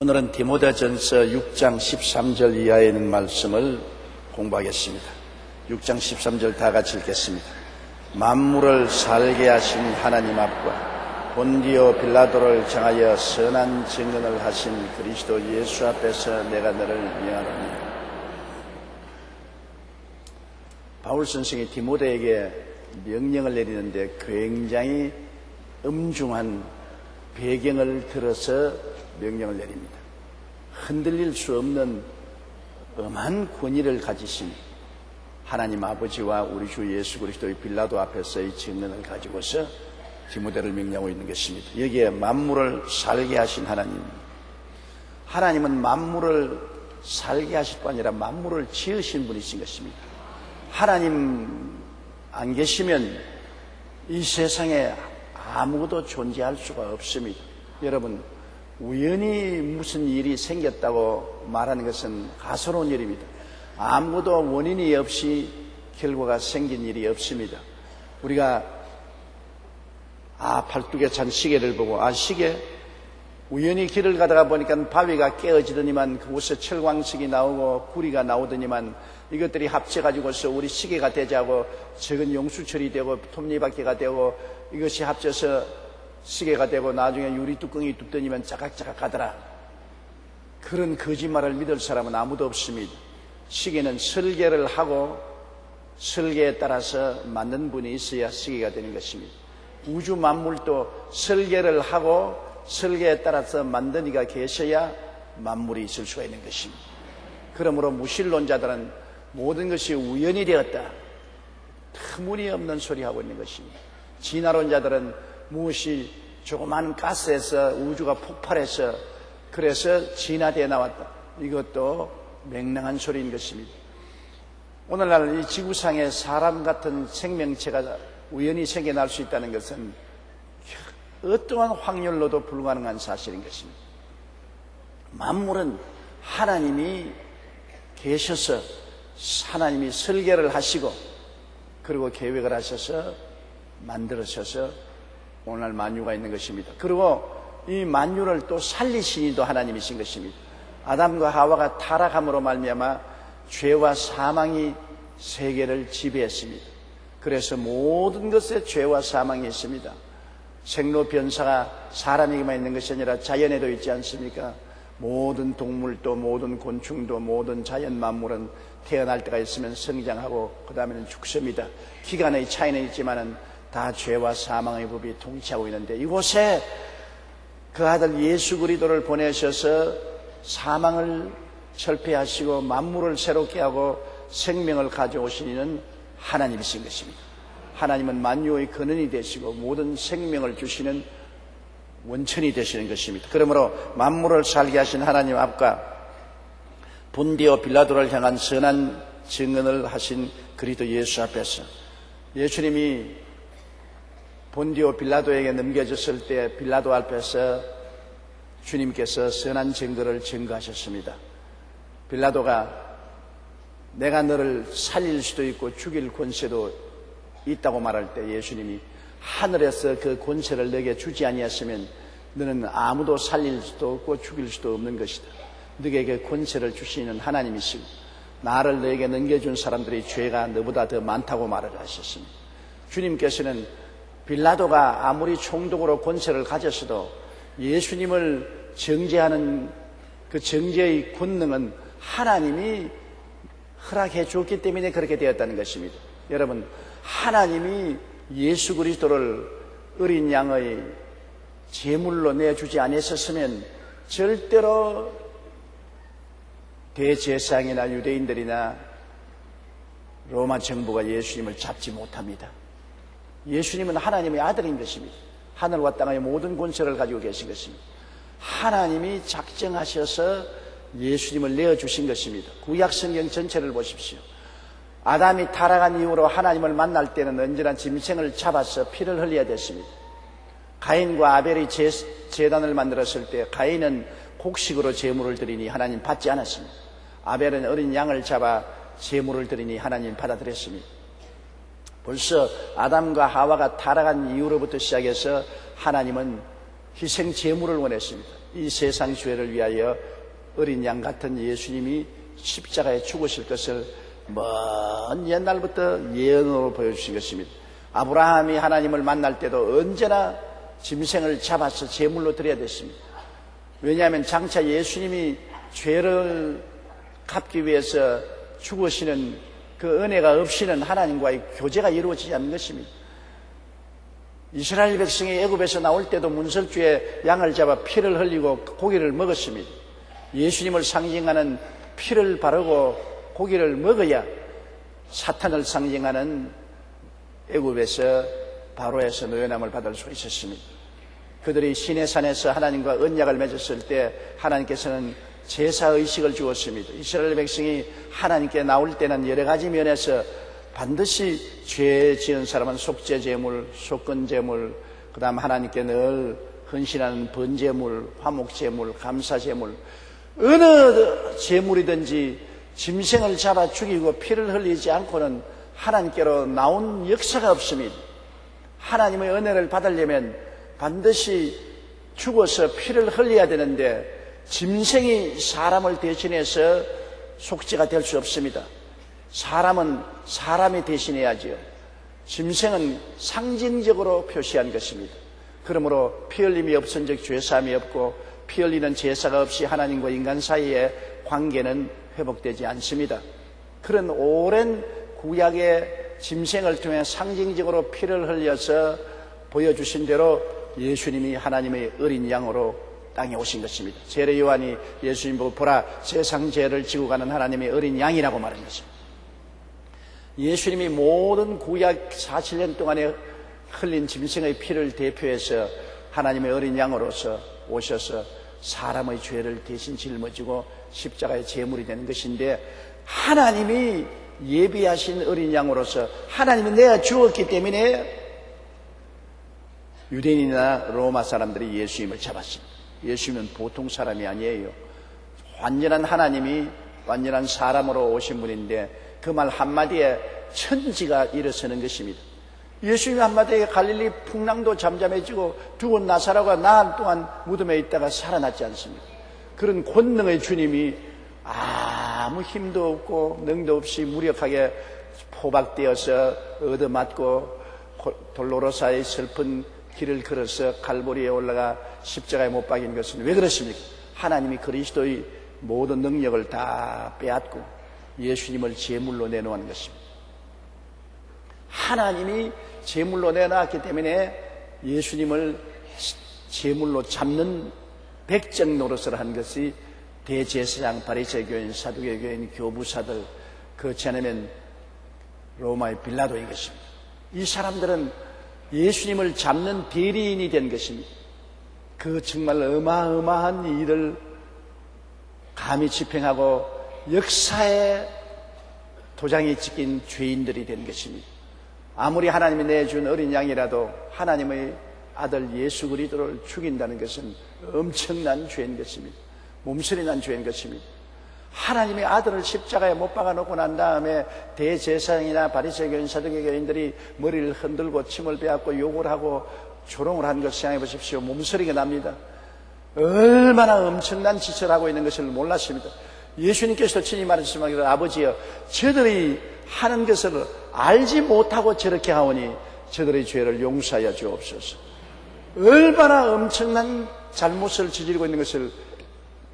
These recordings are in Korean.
오늘은 디모데전서 6장 13절 이하에 있는 말씀을 공부하겠습니다. 6장 13절 다 같이 읽겠습니다. 만물을 살게 하신 하나님 앞과 본디오 빌라도를 정하여 선한 증언을 하신 그리스도 예수 앞에서 내가 너를 명하노니. 바울 선생이 디모데에게 명령을 내리는데 굉장히 엄중한 배경을 들어서 명령을 내립니다. 흔들릴 수 없는 엄한 권위를 가지신 하나님 아버지와 우리 주 예수 그리스도의 빌라도 앞에서의 증언을 가지고서 디모데를 명령하고 있는 것입니다. 여기에 만물을 살게 하신 하나님은 만물을 살게 하실 뿐 아니라 만물을 지으신 분이신 것입니다. 하나님 안 계시면 이 세상에 아무것도 존재할 수가 없습니다. 여러분, 우연히 무슨 일이 생겼다고 말하는 것은 가소로운 일입니다. 아무도 원인이 없이 결과가 생긴 일이 없습니다. 우리가 팔뚝에 찬 시계를 보고 시계 우연히 길을 가다가 보니까 바위가 깨어지더니만 그곳에 철광석이 나오고 구리가 나오더니만 이것들이 합쳐가지고서 우리 시계가 되자고 적은 용수철이 되고 톱니바퀴가 되고 이것이 합쳐서 시계가 되고 나중에 유리 뚜껑이 뚫더니만 짜각짜각 하더라. 그런 거짓말을 믿을 사람은 아무도 없습니다. 시계는 설계를 하고 설계에 따라서 만든 분이 있어야 시계가 되는 것입니다. 우주 만물도 설계를 하고 설계에 따라서 만든 이가 계셔야 만물이 있을 수가 있는 것입니다. 그러므로 무신론자들은 모든 것이 우연이 되었다, 터무니없는 소리하고 있는 것입니다. 진화론자들은 무엇이 조그마한 가스에서 우주가 폭발해서 그래서 진화되어 나왔다, 이것도 맹랑한 소리인 것입니다. 오늘날 이 지구상에 사람 같은 생명체가 우연히 생겨날 수 있다는 것은 어떠한 확률로도 불가능한 사실인 것입니다. 만물은 하나님이 계셔서 하나님이 설계를 하시고 그리고 계획을 하셔서 만들으셔서 오늘날 만유가 있는 것입니다. 그리고 이 만유를 또 살리신 이도 하나님이신 것입니다. 아담과 하와가 타락함으로 말미암아 죄와 사망이 세계를 지배했습니다. 그래서 모든 것에 죄와 사망이 있습니다. 생로변사가 사람에게만 있는 것이 아니라 자연에도 있지 않습니까? 모든 동물도 모든 곤충도 모든 자연 만물은 태어날 때가 있으면 성장하고 그 다음에는 죽습니다. 기간의 차이는 있지만은 다 죄와 사망의 법이 통치하고 있는데 이곳에 그 아들 예수 그리스도를 보내셔서 사망을 철폐하시고 만물을 새롭게 하고 생명을 가져오신 이는 하나님이신 것입니다. 하나님은 만유의 근원이 되시고 모든 생명을 주시는 원천이 되시는 것입니다. 그러므로 만물을 살게 하신 하나님 앞과 본디오 빌라도를 향한 선한 증언을 하신 그리스도 예수 앞에서 예수님이 본디오 빌라도에게 넘겨졌을 때 빌라도 앞에서 주님께서 선한 증거를 증거하셨습니다. 빌라도가 내가 너를 살릴 수도 있고 죽일 권세도 있다고 말할 때 예수님이 하늘에서 그 권세를 너에게 주지 아니했으면 너는 아무도 살릴 수도 없고 죽일 수도 없는 것이다. 너에게 권세를 주시는 하나님이시고 나를 너에게 넘겨준 사람들의 죄가 너보다 더 많다고 말을 하셨습니다. 주님께서는 빌라도가 아무리 총독으로 권세를 가졌어도 예수님을 정죄하는 그 정죄의 권능은 하나님이 허락해 줬기 때문에 그렇게 되었다는 것입니다. 여러분, 하나님이 예수 그리스도를 어린 양의 제물로 내주지 않았었으면 절대로 대제사장이나 유대인들이나 로마 정부가 예수님을 잡지 못합니다. 예수님은 하나님의 아들인 것입니다. 하늘과 땅의 모든 권세를 가지고 계신 것입니다. 하나님이 작정하셔서 예수님을 내어주신 것입니다. 구약성경 전체를 보십시오. 아담이 타락한 이후로 하나님을 만날 때는 언제나 짐승을 잡아서 피를 흘려야 됐습니다. 가인과 아벨이 제단을 만들었을 때 가인은 곡식으로 제물을 드리니 하나님 받지 않았습니다. 아벨은 어린 양을 잡아 제물을 드리니 하나님 받아들였습니다. 벌써 아담과 하와가 타락한 이후로부터 시작해서 하나님은 희생 제물을 원했습니다. 이 세상 죄를 위하여 어린 양 같은 예수님이 십자가에 죽으실 것을 먼 옛날부터 예언으로 보여주신 것입니다. 아브라함이 하나님을 만날 때도 언제나 짐승을 잡아서 제물로 드려야 됐습니다. 왜냐하면 장차 예수님이 죄를 갚기 위해서 죽으시는 그 은혜가 없이는 하나님과의 교제가 이루어지지 않는 것입니다. 이스라엘 백성이 애굽에서 나올 때도 문설주에 양을 잡아 피를 흘리고 고기를 먹었습니다. 예수님을 상징하는 피를 바르고 고기를 먹어야 사탄을 상징하는 애굽에서 바로에서 노예남을 받을 수 있었습니다. 그들이 시내산에서 하나님과 언약을 맺었을 때 하나님께서는 제사의식을 주었습니다. 이스라엘 백성이 하나님께 나올 때는 여러 가지 면에서 반드시 죄 지은 사람은 속죄제물, 속건제물, 그 다음 하나님께 늘 헌신하는 번제물, 화목제물, 감사제물, 어느 제물이든지 짐승을 잡아 죽이고 피를 흘리지 않고는 하나님께로 나온 역사가 없습니다. 하나님의 은혜를 받으려면 반드시 죽어서 피를 흘려야 되는데 짐승이 사람을 대신해서 속죄가 될 수 없습니다. 사람은 사람이 대신해야지요. 짐승은 상징적으로 표시한 것입니다. 그러므로 피 흘림이 없은 즉 죄사함이 없고 피 흘리는 제사가 없이 하나님과 인간 사이의 관계는 회복되지 않습니다. 그런 오랜 구약의 짐승을 통해 상징적으로 피를 흘려서 보여주신 대로 예수님이 하나님의 어린 양으로 땅에 오신 것입니다. 세례 요한이 예수님 보고 보라 세상 죄를 지고 가는 하나님의 어린 양이라고 말한 것입니다. 예수님이 모든 구약 40년 동안에 흘린 짐승의 피를 대표해서 하나님의 어린 양으로서 오셔서 사람의 죄를 대신 짊어지고 십자가의 제물이 되는 것인데 하나님이 예비하신 어린 양으로서 하나님이 내가 주었기 때문에 유대인이나 로마 사람들이 예수님을 잡았습니다. 예수님은 보통 사람이 아니에요. 완전한 하나님이 완전한 사람으로 오신 분인데 그 말 한마디에 천지가 일어서는 것입니다. 예수님 한마디에 갈릴리 풍랑도 잠잠해지고 죽은 나사로가 나흘 동안 무덤에 있다가 살아났지 않습니까? 그런 권능의 주님이 아무 힘도 없고 능도 없이 무력하게 포박되어서 얻어맞고 돌로로사의 슬픈 길을 걸어서 갈보리에 올라가 십자가에 못 박인 것은 왜 그렇습니까? 하나님이 그리스도의 모든 능력을 다 빼앗고 예수님을 제물로 내놓은 것입니다. 하나님이 제물로 내놨기 때문에 예수님을 제물로 잡는 백정 노릇을 한 것이 대제사장, 바리새교인, 사두개교인, 교부사들, 그렇지 않으면 로마의 빌라도인 것입니다. 이 사람들은 예수님을 잡는 대리인이 된 것입니다. 그 정말 어마어마한 일을 감히 집행하고 역사에 도장이 찍힌 죄인들이 된 것입니다. 아무리 하나님이 내준 어린 양이라도 하나님의 아들 예수 그리스도를 죽인다는 것은 엄청난 죄인 것입니다. 몸서리 난 죄인 것입니다. 하나님의 아들을 십자가에 못 박아놓고 난 다음에 대제사장이나 바리새교인, 사두개교인들이 머리를 흔들고 침을 빼앗고 욕을 하고 조롱을 한 것을 생각해 보십시오. 몸서리가 납니다. 얼마나 엄청난 짓을 하고 있는 것을 몰랐습니다. 예수님께서도 친히 말씀하시기를 아버지여 저들이 하는 것을 알지 못하고 저렇게 하오니 저들의 죄를 용서하여 주옵소서. 얼마나 엄청난 잘못을 저지르고 있는 것을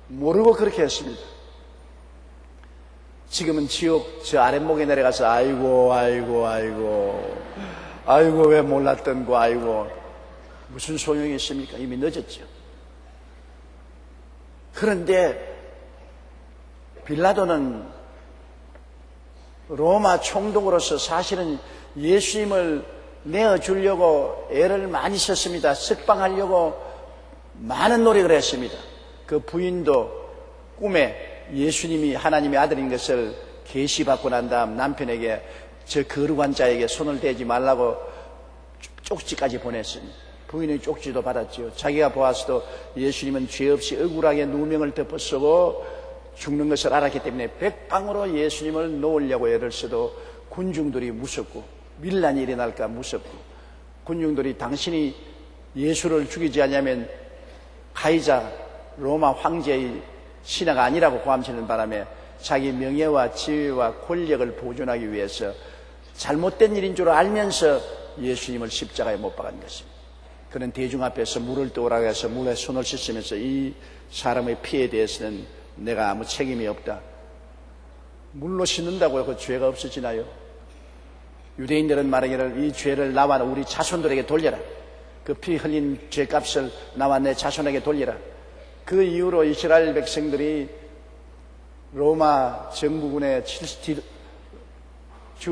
모르고 그렇게 했습니다. 지금은 지옥 저 아랫목에 내려가서 아이고 왜 몰랐던 거 아이고 무슨 소용이 있습니까? 이미 늦었죠. 그런데 빌라도는 로마 총독으로서 사실은 예수님을 내어주려고 애를 많이 썼습니다. 석방하려고 많은 노력을 했습니다. 그 부인도 꿈에 예수님이 하나님의 아들인 것을 계시받고 난 다음 남편에게 저 거룩한 자에게 손을 대지 말라고 쪽지까지 보냈습니다. 부인의 쪽지도 받았지요. 자기가 보았어도 예수님은 죄 없이 억울하게 누명을 덮어쓰고 죽는 것을 알았기 때문에 백방으로 예수님을 놓으려고 애를 써도 군중들이 무섭고 밀란이 일어날까 무섭고 군중들이 당신이 예수를 죽이지 않으면 카이자 로마 황제의 신하가 아니라고 고함치는 바람에 자기 명예와 지위와 권력을 보존하기 위해서 잘못된 일인 줄 알면서 예수님을 십자가에 못 박은 것입니다. 그는 대중 앞에서 물을 떠오라고 해서 물에 손을 씻으면서 이 사람의 피에 대해서는 내가 아무 책임이 없다. 물로 씻는다고 그 죄가 없어지나요? 유대인들은 말하기를 이 죄를 나와 우리 자손들에게 돌려라. 그 피 흘린 죄값을 나와 내 자손에게 돌려라. 그 이후로 이스라엘 백성들이 로마 정부군의 주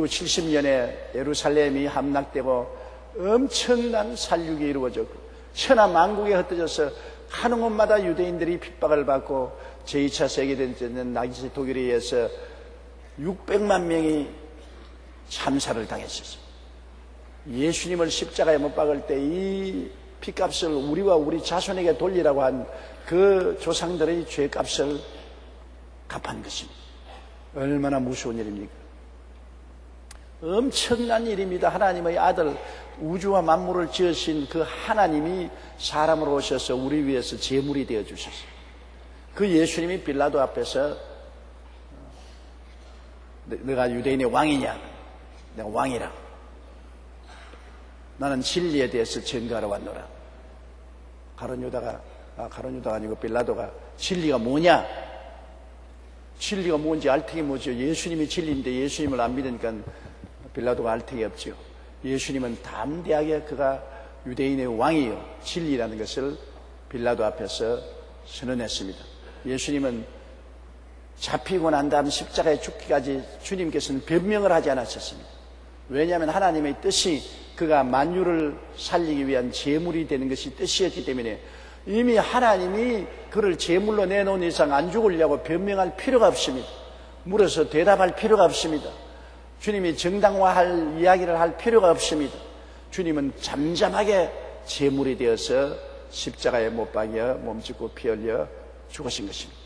70년에 예루살렘이 함락되고 엄청난 살육이 이루어졌고 천하 만국에 흩어져서 가는 곳마다 유대인들이 핍박을 받고 제2차 세계대전은 나치스 독일에 의해서 600만 명이 참사를 당했었어요. 예수님을 십자가에 못 박을 때 이 피값을 우리와 우리 자손에게 돌리라고 한 그 조상들의 죄값을 갚은 것입니다. 얼마나 무서운 일입니까? 엄청난 일입니다. 하나님의 아들, 우주와 만물을 지으신 그 하나님이 사람으로 오셔서 우리 위해서 제물이 되어 주셨어요. 그 예수님이 빌라도 앞에서 내가 유대인의 왕이냐? 내가 왕이라. 나는 진리에 대해서 증거하러 왔노라. 가룟 유다가 아니고 빌라도가 진리가 뭐냐? 진리가 뭔지 알턱이 뭐죠? 예수님이 진리인데 예수님을 안 믿으니까 빌라도가 알턱이 없죠. 예수님은 담대하게 그가 유대인의 왕이요 진리라는 것을 빌라도 앞에서 선언했습니다. 예수님은 잡히고 난 다음 십자가에 죽기까지 주님께서는 변명을 하지 않았었습니다. 왜냐하면 하나님의 뜻이 그가 만유를 살리기 위한 제물이 되는 것이 뜻이었기 때문에 이미 하나님이 그를 제물로 내놓은 이상 안 죽으려고 변명할 필요가 없습니다. 물어서 대답할 필요가 없습니다. 주님이 정당화할 이야기를 할 필요가 없습니다. 주님은 잠잠하게 제물이 되어서 십자가에 못 박여 몸짓고 피 흘려 죽으신 것입니다.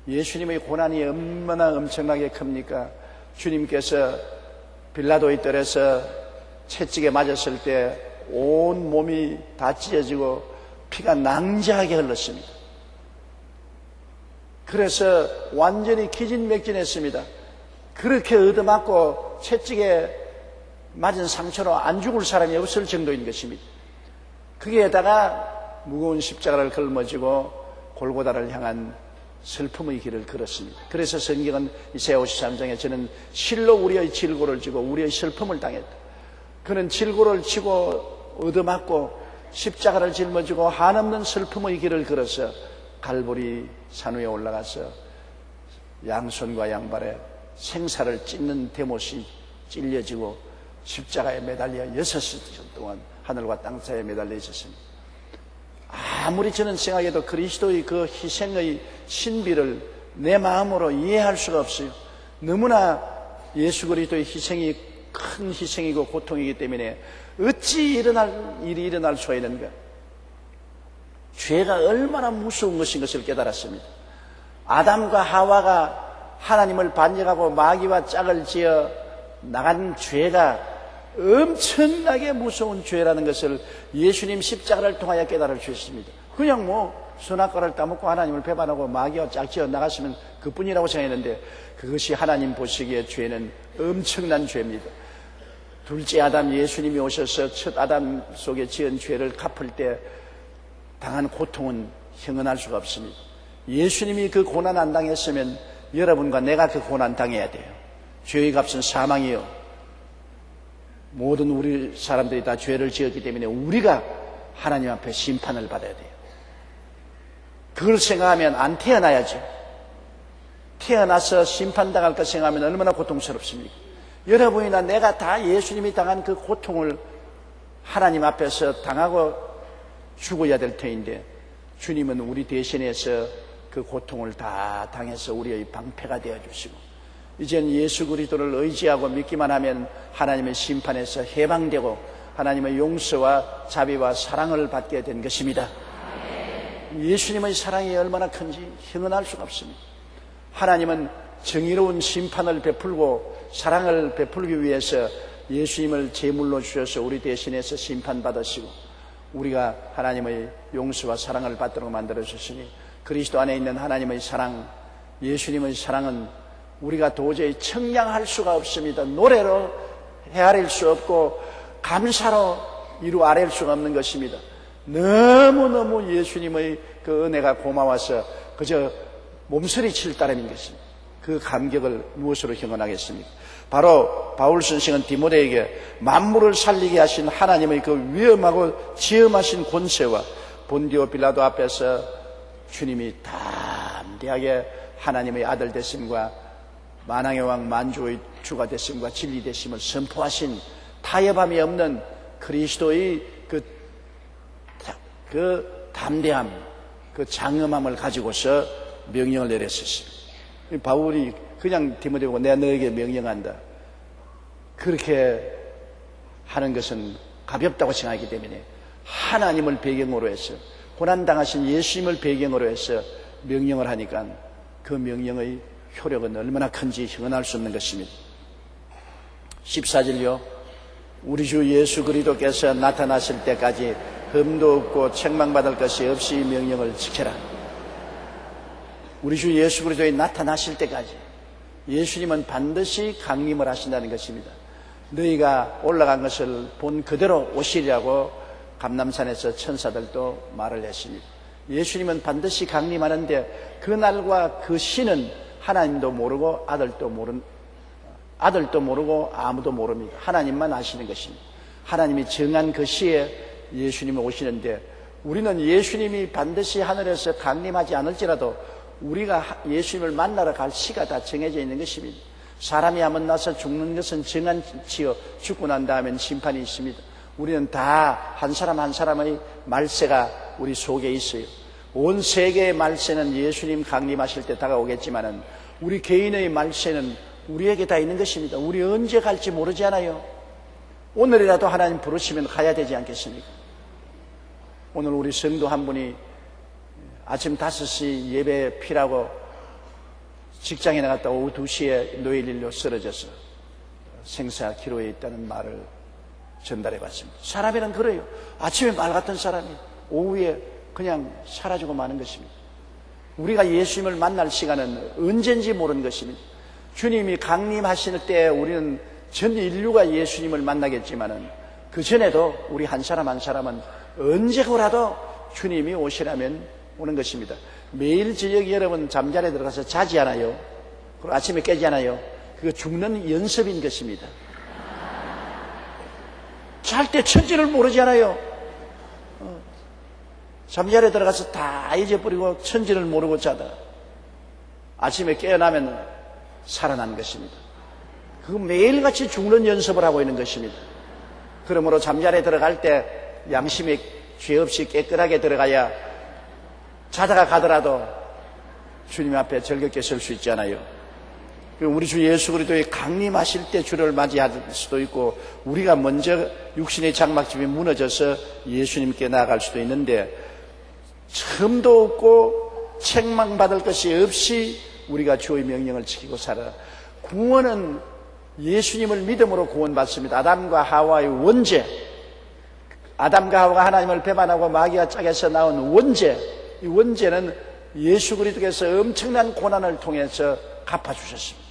예수님의 고난이 얼마나 엄청나게 큽니까? 주님께서 빌라도의 뜰에서 채찍에 맞았을 때 온 몸이 다 찢어지고 피가 낭자하게 흘렀습니다. 그래서 완전히 기진맥진했습니다. 그렇게 얻어맞고 채찍에 맞은 상처로 안 죽을 사람이 없을 정도인 것입니다. 거기에다가 무거운 십자가를 걸머지고 골고다를 향한 슬픔의 길을 걸었습니다. 그래서 성경은 이사야 53장에 저는 실로 우리의 질고를 지고 우리의 슬픔을 당했다. 그는 질고를 치고 얻어맞고 십자가를 짊어지고 한없는 슬픔의 길을 걸어서 갈보리 산 위에 올라가서 양손과 양발에 생사를 찢는 대못이 찔려지고 십자가에 매달려 6시간 동안 하늘과 땅 사이에 매달려 있었습니다. 아무리 저는 생각해도 그리스도의 그 희생의 신비를 내 마음으로 이해할 수가 없어요. 너무나 예수 그리스도의 희생이 큰 희생이고 고통이기 때문에 어찌 일이 일어날 수가 있는가? 죄가 얼마나 무서운 것인 것을 깨달았습니다. 아담과 하와가 하나님을 반역하고 마귀와 짝을 지어 나간 죄가 엄청나게 무서운 죄라는 것을 예수님 십자가를 통하여 깨달을 수 있습니다. 그냥 선악과를 따먹고 하나님을 배반하고 마귀와 짝지어 나갔으면 그뿐이라고 생각했는데 그것이 하나님 보시기에 죄는 엄청난 죄입니다. 둘째 아담 예수님이 오셔서 첫 아담 속에 지은 죄를 갚을 때 당한 고통은 형언할 수가 없습니다. 예수님이 그 고난 안 당했으면 여러분과 내가 그 고난 당해야 돼요. 죄의 값은 사망이요. 모든 우리 사람들이 다 죄를 지었기 때문에 우리가 하나님 앞에 심판을 받아야 돼요. 그걸 생각하면 안 태어나야죠. 태어나서 심판당할 것 생각하면 얼마나 고통스럽습니까? 여러분이나 내가 다 예수님이 당한 그 고통을 하나님 앞에서 당하고 죽어야 될 터인데 주님은 우리 대신해서 그 고통을 다 당해서 우리의 방패가 되어주시고 이젠 예수 그리스도를 의지하고 믿기만 하면 하나님의 심판에서 해방되고 하나님의 용서와 자비와 사랑을 받게 된 것입니다. 예수님의 사랑이 얼마나 큰지 형언할 수가 없습니다. 하나님은 정의로운 심판을 베풀고 사랑을 베풀기 위해서 예수님을 제물로 주셔서 우리 대신해서 심판받으시고 우리가 하나님의 용서와 사랑을 받도록 만들어 주시니 그리스도 안에 있는 하나님의 사랑, 예수님의 사랑은 우리가 도저히 청량할 수가 없습니다. 노래로 헤아릴 수 없고 감사로 이루 아랠 수가 없는 것입니다. 너무너무 예수님의 그 은혜가 고마워서 그저 몸서리칠 따름인 것입니다. 그 감격을 무엇으로 형언하겠습니까? 바로 바울 선생은 디모데에게 만물을 살리게 하신 하나님의 그 위엄하고 지엄하신 권세와 본디오 빌라도 앞에서 주님이 담대하게 하나님의 아들 되심과 만왕의 왕 만주의 주가 되심과 진리 되심을 선포하신 타협함이 없는 그리스도의 그 담대함, 그 장엄함을 가지고서 명령을 내렸었습니다. 바울이 그냥 디모데에게 내가 너에게 명령한다, 그렇게 하는 것은 가볍다고 생각하기 때문에 하나님을 배경으로 해서, 고난당하신 예수님을 배경으로 해서 명령을 하니까 그 명령의 효력은 얼마나 큰지 형언할 수 없는 것입니다. 14절요. 우리 주 예수 그리스도께서 나타나실 때까지 흠도 없고 책망받을 것이 없이 명령을 지켜라. 우리 주 예수 그리스도의 나타나실 때까지 예수님은 반드시 강림을 하신다는 것입니다. 너희가 올라간 것을 본 그대로 오시리라고 감람산에서 천사들도 말을 했습니다. 예수님은 반드시 강림하는데 그 날과 그 시는 하나님도 모르고 아들도 모르고 아무도 모릅니다. 하나님만 아시는 것입니다. 하나님이 정한 그 시에 예수님이 오시는데 우리는 예수님이 반드시 하늘에서 강림하지 않을지라도 우리가 예수님을 만나러 갈 시가 다 정해져 있는 것입니다. 사람이 한번 나서 죽는 것은 정한치요 죽고 난 다음엔 심판이 있습니다. 우리는 다 한 사람 한 사람의 말세가 우리 속에 있어요. 온 세계의 말세는 예수님 강림하실 때 다가오겠지만은 우리 개인의 말세는 우리에게 다 있는 것입니다. 우리 언제 갈지 모르지 않아요. 오늘이라도 하나님 부르시면 가야 되지 않겠습니까? 오늘 우리 성도 한 분이 아침 5시 예배 피라고 직장에 나갔다 오후 2시에 노일일로 쓰러져서 생사 기로에 있다는 말을 전달해 봤습니다. 사람이란 그래요. 아침에 말 같은 사람이 오후에 그냥 사라지고 마는 것입니다. 우리가 예수님을 만날 시간은 언젠지 모르는 것입니다. 주님이 강림하실 때 우리는 전 인류가 예수님을 만나겠지만은 그 전에도 우리 한 사람 한 사람은 언제고라도 주님이 오시라면 오는 것입니다. 매일 저녁 여러분 잠자리에 들어가서 자지 않아요? 그리고 아침에 깨지 않아요? 그거 죽는 연습인 것입니다. 잘 때 천지를 모르지 않아요? 잠자리에 들어가서 다 잊어버리고 천지를 모르고 자다 아침에 깨어나면 살아난 것입니다. 그거 매일같이 죽는 연습을 하고 있는 것입니다. 그러므로 잠자리에 들어갈 때 양심이 죄 없이 깨끗하게 들어가야 자다가 가더라도 주님 앞에 즐겁게 설 수 있잖아요. 우리 주 예수 그리스도의 강림하실 때 주를 맞이할 수도 있고 우리가 먼저 육신의 장막집이 무너져서 예수님께 나아갈 수도 있는데 흠도 없고 책망받을 것이 없이 우리가 주의 명령을 지키고 살아. 구원은 예수님을 믿음으로 구원받습니다. 아담과 하와의 원죄, 아담과 하와가 하나님을 배반하고 마귀와 짝에서 나온 원죄, 이 원죄는 예수 그리스도께서 엄청난 고난을 통해서 갚아주셨습니다.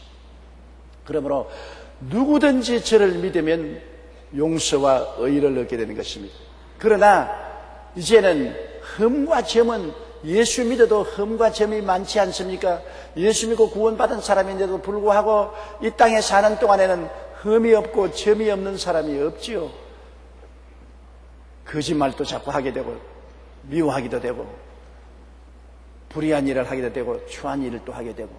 그러므로 누구든지 저를 믿으면 용서와 의를 얻게 되는 것입니다. 그러나 이제는 흠과 점은 예수 믿어도 흠과 점이 많지 않습니까? 예수 믿고 구원받은 사람인데도 불구하고 이 땅에 사는 동안에는 흠이 없고 점이 없는 사람이 없지요. 거짓말도 자꾸 하게 되고 미워하기도 되고 불의한 일을 하기도 되고 추한 일을 또 하게 되고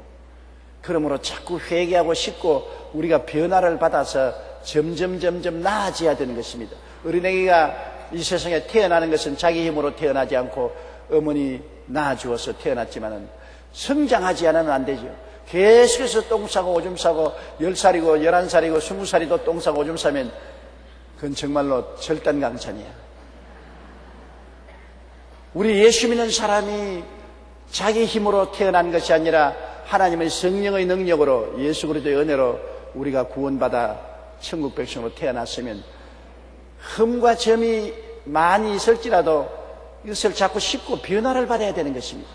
그러므로 자꾸 회개하고 싶고 우리가 변화를 받아서 점점 나아져야 되는 것입니다. 어린애기가 이 세상에 태어나는 것은 자기 힘으로 태어나지 않고 어머니 낳아주어서 태어났지만은 성장하지 않으면 안 되죠. 계속해서 똥 싸고 오줌 싸고 10살이고 11살이고 20살이도 똥 싸고 오줌 싸면 그건 정말로 절단강산이야. 우리 예수 믿는 사람이 자기 힘으로 태어난 것이 아니라 하나님의 성령의 능력으로 예수 그리스도의 은혜로 우리가 구원받아 천국 백성으로 태어났으면 흠과 점이 많이 있을지라도 이것을 자꾸 씹고 변화를 받아야 되는 것입니다.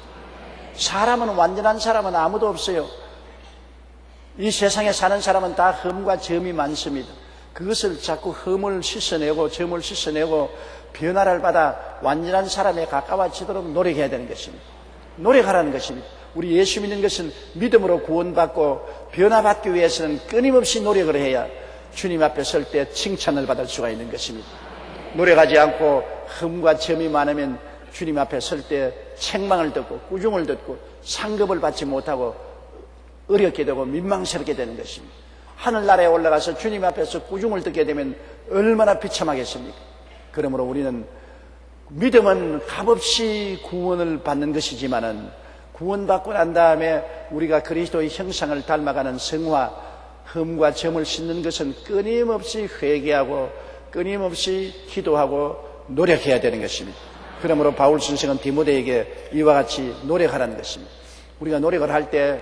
사람은, 완전한 사람은 아무도 없어요. 이 세상에 사는 사람은 다 흠과 점이 많습니다. 그것을 자꾸 흠을 씻어내고 점을 씻어내고 변화를 받아 완전한 사람에 가까워지도록 노력해야 되는 것입니다. 노력하라는 것입니다. 우리 예수 믿는 것은 믿음으로 구원받고 변화받기 위해서는 끊임없이 노력을 해야 주님 앞에 설 때 칭찬을 받을 수가 있는 것입니다. 노력하지 않고 흠과 점이 많으면 주님 앞에 설 때 책망을 듣고 꾸중을 듣고 상급을 받지 못하고 어렵게 되고 민망스럽게 되는 것입니다. 하늘나라에 올라가서 주님 앞에서 꾸중을 듣게 되면 얼마나 비참하겠습니까? 그러므로 우리는 믿음은 값없이 구원을 받는 것이지만은 구원받고 난 다음에 우리가 그리스도의 형상을 닮아가는 성화, 흠과 점을 씻는 것은 끊임없이 회개하고 끊임없이 기도하고 노력해야 되는 것입니다. 그러므로 바울 선생은 디모데에게 이와 같이 노력하라는 것입니다. 우리가 노력을 할 때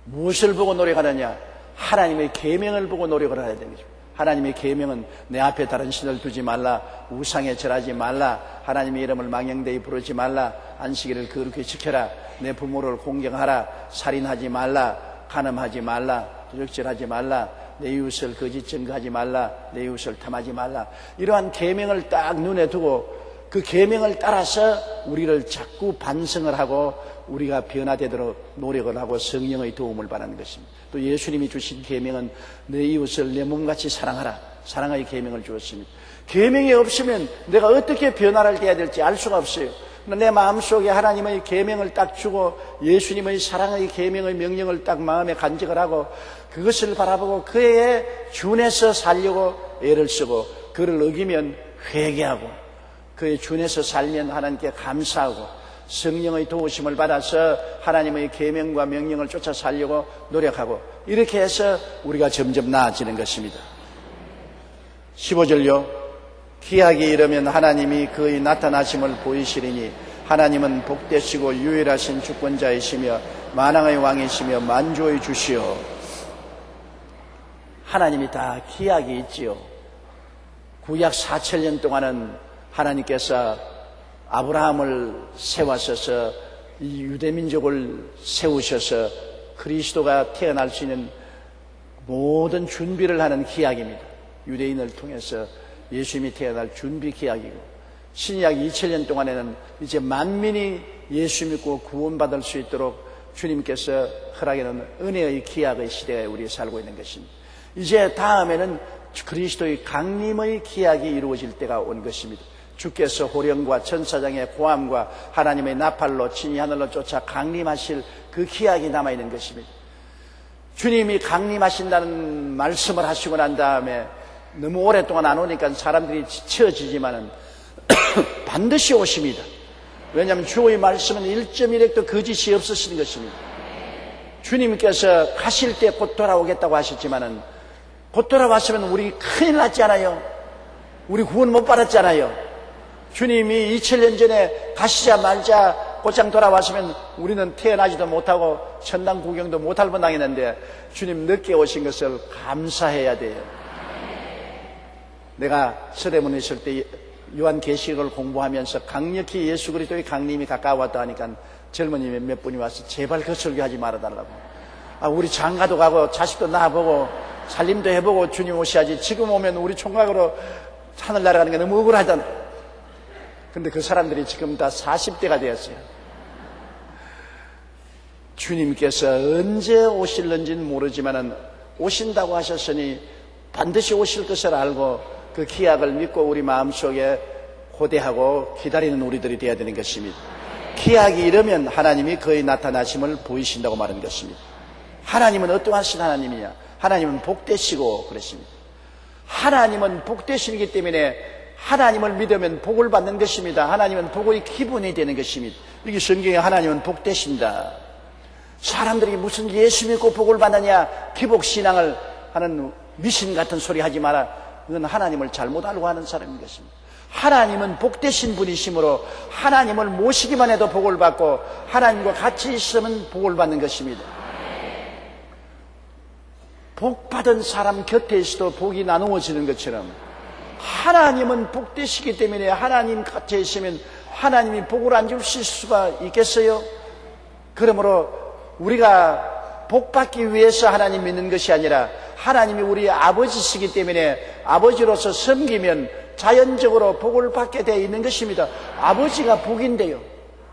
무엇을 보고 노력하느냐? 하나님의 계명을 보고 노력을 해야 되는 것입니다. 하나님의 계명은 내 앞에 다른 신을 두지 말라, 우상에 절하지 말라, 하나님의 이름을 망령되이 부르지 말라, 안식일을 거룩히 지켜라, 내 부모를 공경하라, 살인하지 말라, 간음하지 말라, 도적질하지 말라, 내 이웃을 거짓 증거하지 말라, 내 이웃을 탐하지 말라. 이러한 계명을 딱 눈에 두고 그 계명을 따라서 우리를 자꾸 반성을 하고 우리가 변화되도록 노력을 하고 성령의 도움을 받는 것입니다. 또 예수님이 주신 계명은 내 이웃을 내 몸같이 사랑하라, 사랑의 계명을 주었습니다. 계명이 없으면 내가 어떻게 변화를 돼야 될지 알 수가 없어요. 내 마음속에 하나님의 계명을 딱 주고 예수님의 사랑의 계명의 명령을 딱 마음에 간직을 하고 그것을 바라보고 그에 준해서 살려고 애를 쓰고 그를 어기면 회개하고 그에 준해서 살면 하나님께 감사하고 성령의 도우심을 받아서 하나님의 계명과 명령을 쫓아 살려고 노력하고 이렇게 해서 우리가 점점 나아지는 것입니다. 15절요. 기약이 이르면 하나님이 그의 나타나심을 보이시리니 하나님은 복되시고 유일하신 주권자이시며 만왕의 왕이시며 만주의 주시오. 하나님이 다 기약이 있지요. 구약 4,000년 동안은 하나님께서 아브라함을 세우셔서 이 유대민족을 세우셔서 그리스도가 태어날 수 있는 모든 준비를 하는 기약입니다. 유대인을 통해서 예수님이 태어날 준비 기약이고 신약 2000년 동안에는 이제 만민이 예수 믿고 구원받을 수 있도록 주님께서 허락해 놓은 은혜의 기약의 시대에 우리 살고 있는 것입니다. 이제 다음에는 그리스도의 강림의 기약이 이루어질 때가 온 것입니다. 주께서 호령과 천사장의 고함과 하나님의 나팔로 친히 하늘로 쫓아 강림하실 그 기약이 남아있는 것입니다. 주님이 강림하신다는 말씀을 하시고 난 다음에 너무 오랫동안 안 오니까 사람들이 지쳐지지만은 반드시 오십니다. 왜냐하면 주의 말씀은 1.1핵도 거짓이 없으신 것입니다. 주님께서 가실 때 곧 돌아오겠다고 하셨지만은 곧 돌아왔으면 우리 큰일 났잖아요. 우리 구원 못 받았잖아요. 주님이 2000년 전에 가시자마자 곧장 돌아왔으면 우리는 태어나지도 못하고 천당 구경도 못할 뻔당했는데 주님 늦게 오신 것을 감사해야 돼요. 내가 서대문에 있을 때 요한계시록을 공부하면서 강력히 예수 그리스도의 강림이 가까웠다 하니까 젊은이 몇 분이 와서 제발 그 설교하지 말아달라고. 우리 장가도 가고 자식도 낳아보고 살림도 해보고 주님 오셔야지 지금 오면 우리 총각으로 하늘 날아가는 게 너무 억울하잖아. 근데 그 사람들이 지금 다 40대가 되었어요. 주님께서 언제 오실는지는 모르지만은 오신다고 하셨으니 반드시 오실 것을 알고 그 기약을 믿고 우리 마음속에 고대하고 기다리는 우리들이 되어야 되는 것입니다. 기약이 이르면 하나님이 그의 나타나심을 보이신다고 말한 것입니다. 하나님은 어떠하신 하나님이냐? 하나님은 복되시고 그랬습니다. 하나님은 복되시기 때문에 하나님을 믿으면 복을 받는 것입니다. 하나님은 복의 기분이 되는 것입니다. 여기 성경에 하나님은 복되신다. 사람들이 무슨 예수 믿고 복을 받느냐 기복신앙을 하는 미신 같은 소리 하지 마라. 그건 하나님을 잘못 알고 하는 사람인 것입니다. 하나님은 복되신 분이시므로 하나님을 모시기만 해도 복을 받고 하나님과 같이 있으면 복을 받는 것입니다. 복 받은 사람 곁에 있어도 복이 나누어지는 것처럼 하나님은 복되시기 때문에 하나님 곁에 있으면 하나님이 복을 안 주실 수가 있겠어요? 그러므로 우리가 복받기 위해서 하나님 믿는 것이 아니라 하나님이 우리 아버지시기 때문에 아버지로서 섬기면 자연적으로 복을 받게 되어 있는 것입니다. 아버지가 복인데요.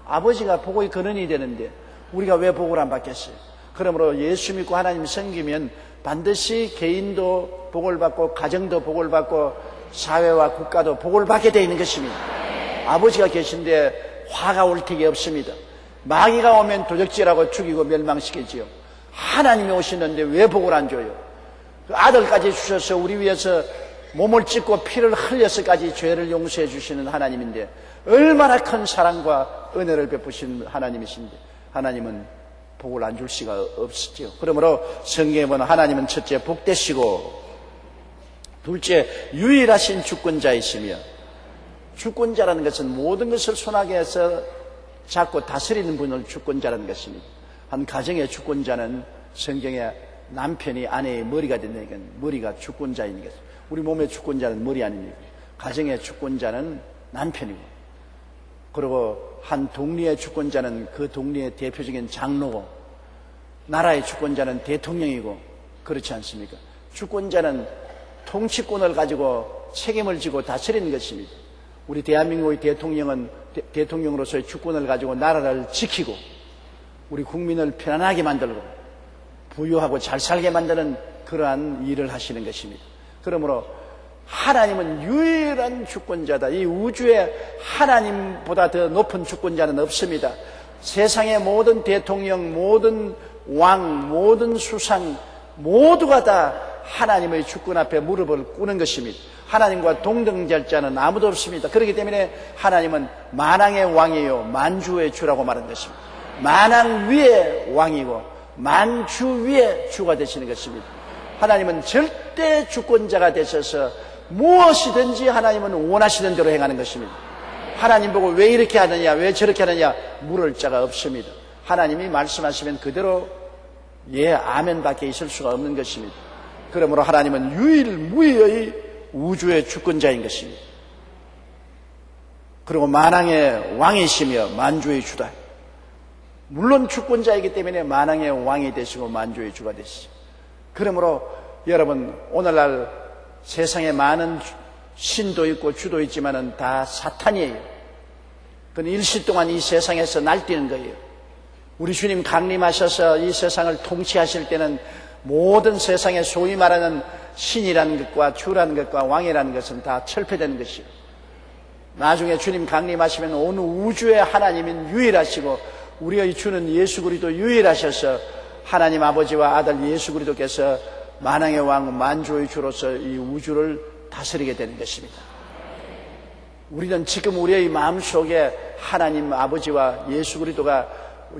아버지가 복의 근원이 되는데 우리가 왜 복을 안 받겠어요? 그러므로 예수 믿고 하나님 섬기면 반드시 개인도 복을 받고 가정도 복을 받고 사회와 국가도 복을 받게 되어 있는 것입니다. 아버지가 계신데 화가 올 턱이 없습니다. 마귀가 오면 도적질하고 죽이고 멸망시키지요. 하나님이 오시는데 왜 복을 안 줘요? 그 아들까지 주셔서 우리 위해서 몸을 찢고 피를 흘려서까지 죄를 용서해 주시는 하나님인데 얼마나 큰 사랑과 은혜를 베푸신 하나님이신데 하나님은 복을 안 줄 수가 없었죠. 그러므로 성경에 보면 하나님은 첫째 복되시고 둘째 유일하신 주권자이시며, 주권자라는 것은 모든 것을 손아귀에 해서 잡고 다스리는 분을 주권자라는 것입니다. 한 가정의 주권자는 성경에 남편이 아내의 머리가 된다니까 머리가 주권자인 것입니다. 우리 몸의 주권자는 머리 아닙니까? 가정의 주권자는 남편이고, 그리고 한 동리의 주권자는 그 동리의 대표적인 장로고, 나라의 주권자는 대통령이고, 그렇지 않습니까? 주권자는 통치권을 가지고 책임을 지고 다스리는 것입니다. 우리 대한민국의 대통령은 대통령으로서의 주권을 가지고 나라를 지키고 우리 국민을 편안하게 만들고 부유하고 잘 살게 만드는 그러한 일을 하시는 것입니다. 그러므로 하나님은 유일한 주권자다. 이 우주에 하나님보다 더 높은 주권자는 없습니다. 세상의 모든 대통령, 모든 왕, 모든 수상 모두가 다 하나님의 주권 앞에 무릎을 꿇는 것입니다. 하나님과 동등절자는 아무도 없습니다. 그렇기 때문에 하나님은 만왕의 왕이요 만주의 주라고 말하는 것입니다. 만왕 위의 왕이고 만주 위의 주가 되시는 것입니다. 하나님은 절대 주권자가 되셔서 무엇이든지 하나님은 원하시는 대로 행하는 것입니다. 하나님 보고 왜 이렇게 하느냐, 왜 저렇게 하느냐 물을 자가 없습니다. 하나님이 말씀하시면 그대로 예, 아멘 밖에 있을 수가 없는 것입니다. 그러므로 하나님은 유일무이의 우주의 주권자인 것입니다. 그리고 만왕의 왕이시며 만주의 주다. 물론 주권자이기 때문에 만왕의 왕이 되시고 만주의 주가 되시죠. 그러므로 여러분, 오늘날 세상에 많은 신도 있고 주도 있지만은 다 사탄이에요. 그건 일시 동안 이 세상에서 날뛰는 거예요. 우리 주님 강림하셔서 이 세상을 통치하실 때는 모든 세상에 소위 말하는 신이라는 것과 주라는 것과 왕이라는 것은 다 철폐되는 것이요. 나중에 주님 강림하시면 온 우주의 하나님은 유일하시고 우리의 주는 예수 그리스도 유일하셔서 하나님 아버지와 아들 예수 그리스도께서 만왕의 왕 만주의 주로서 이 우주를 다스리게 되는 것입니다. 우리는 지금 우리의 마음속에 하나님 아버지와 예수 그리스도가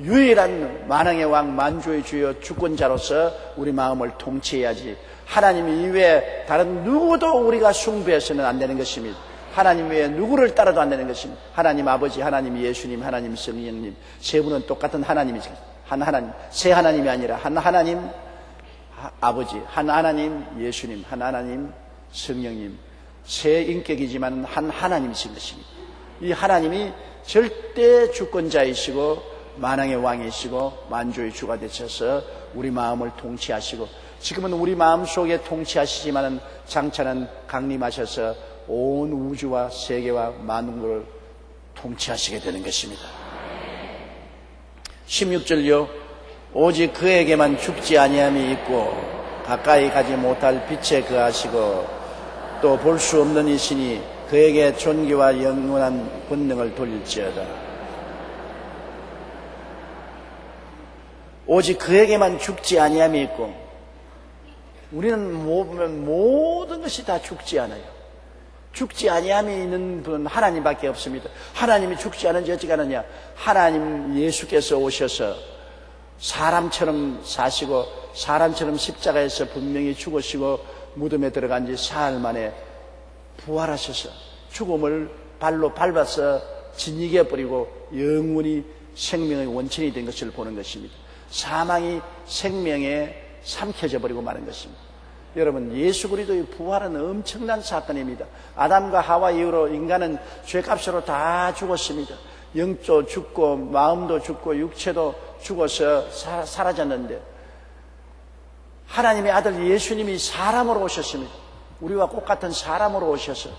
유일한 만왕의 왕 만주의 주여 주권자로서 우리 마음을 통치해야지, 하나님 이외에 다른 누구도 우리가 숭배해서는 안 되는 것입니다. 하나님 외에 누구를 따라도 안 되는 것입니다. 하나님 아버지, 하나님 예수님, 하나님 성령님 세 분은 똑같은 하나님이죠. 한 하나님, 세 하나님이 아니라 한 하나님 아버지, 한 하나님 예수님, 한 하나님 성령님, 세 인격이지만 한 하나님이신 것입니다. 이 하나님이 절대 주권자이시고 만왕의 왕이시고 만주의 주가 되셔서 우리 마음을 통치하시고, 지금은 우리 마음속에 통치하시지만은 장차는 강림하셔서 온 우주와 세계와 만물을 통치하시게 되는 것입니다. 16절요. 오직 그에게만 죽지 아니함이 있고 가까이 가지 못할 빛에 거하시고 또 볼 수 없는 이시니 그에게 존귀와 영원한 권능을 돌릴지어다. 오직 그에게만 죽지 아니함이 있고, 우리는 모든 것이 다 죽지 않아요. 죽지 아니함이 있는 분은 하나님밖에 없습니다. 하나님이 죽지 않은지 어찌 하느냐? 하나님 예수께서 오셔서 사람처럼 사시고 사람처럼 십자가에서 분명히 죽으시고 무덤에 들어간 지 사흘 만에 부활하셔서 죽음을 발로 밟아서 진이게 버리고 영원히 생명의 원천이 된 것을 보는 것입니다. 사망이 생명에 삼켜져 버리고 마는 것입니다. 여러분, 예수 그리스도의 부활은 엄청난 사건입니다. 아담과 하와 이후로 인간은 죄값으로 다 죽었습니다. 영도 죽고 마음도 죽고 육체도 죽어서 사라졌는데 하나님의 아들 예수님이 사람으로 오셨습니다. 우리와 똑같은 사람으로 오셔서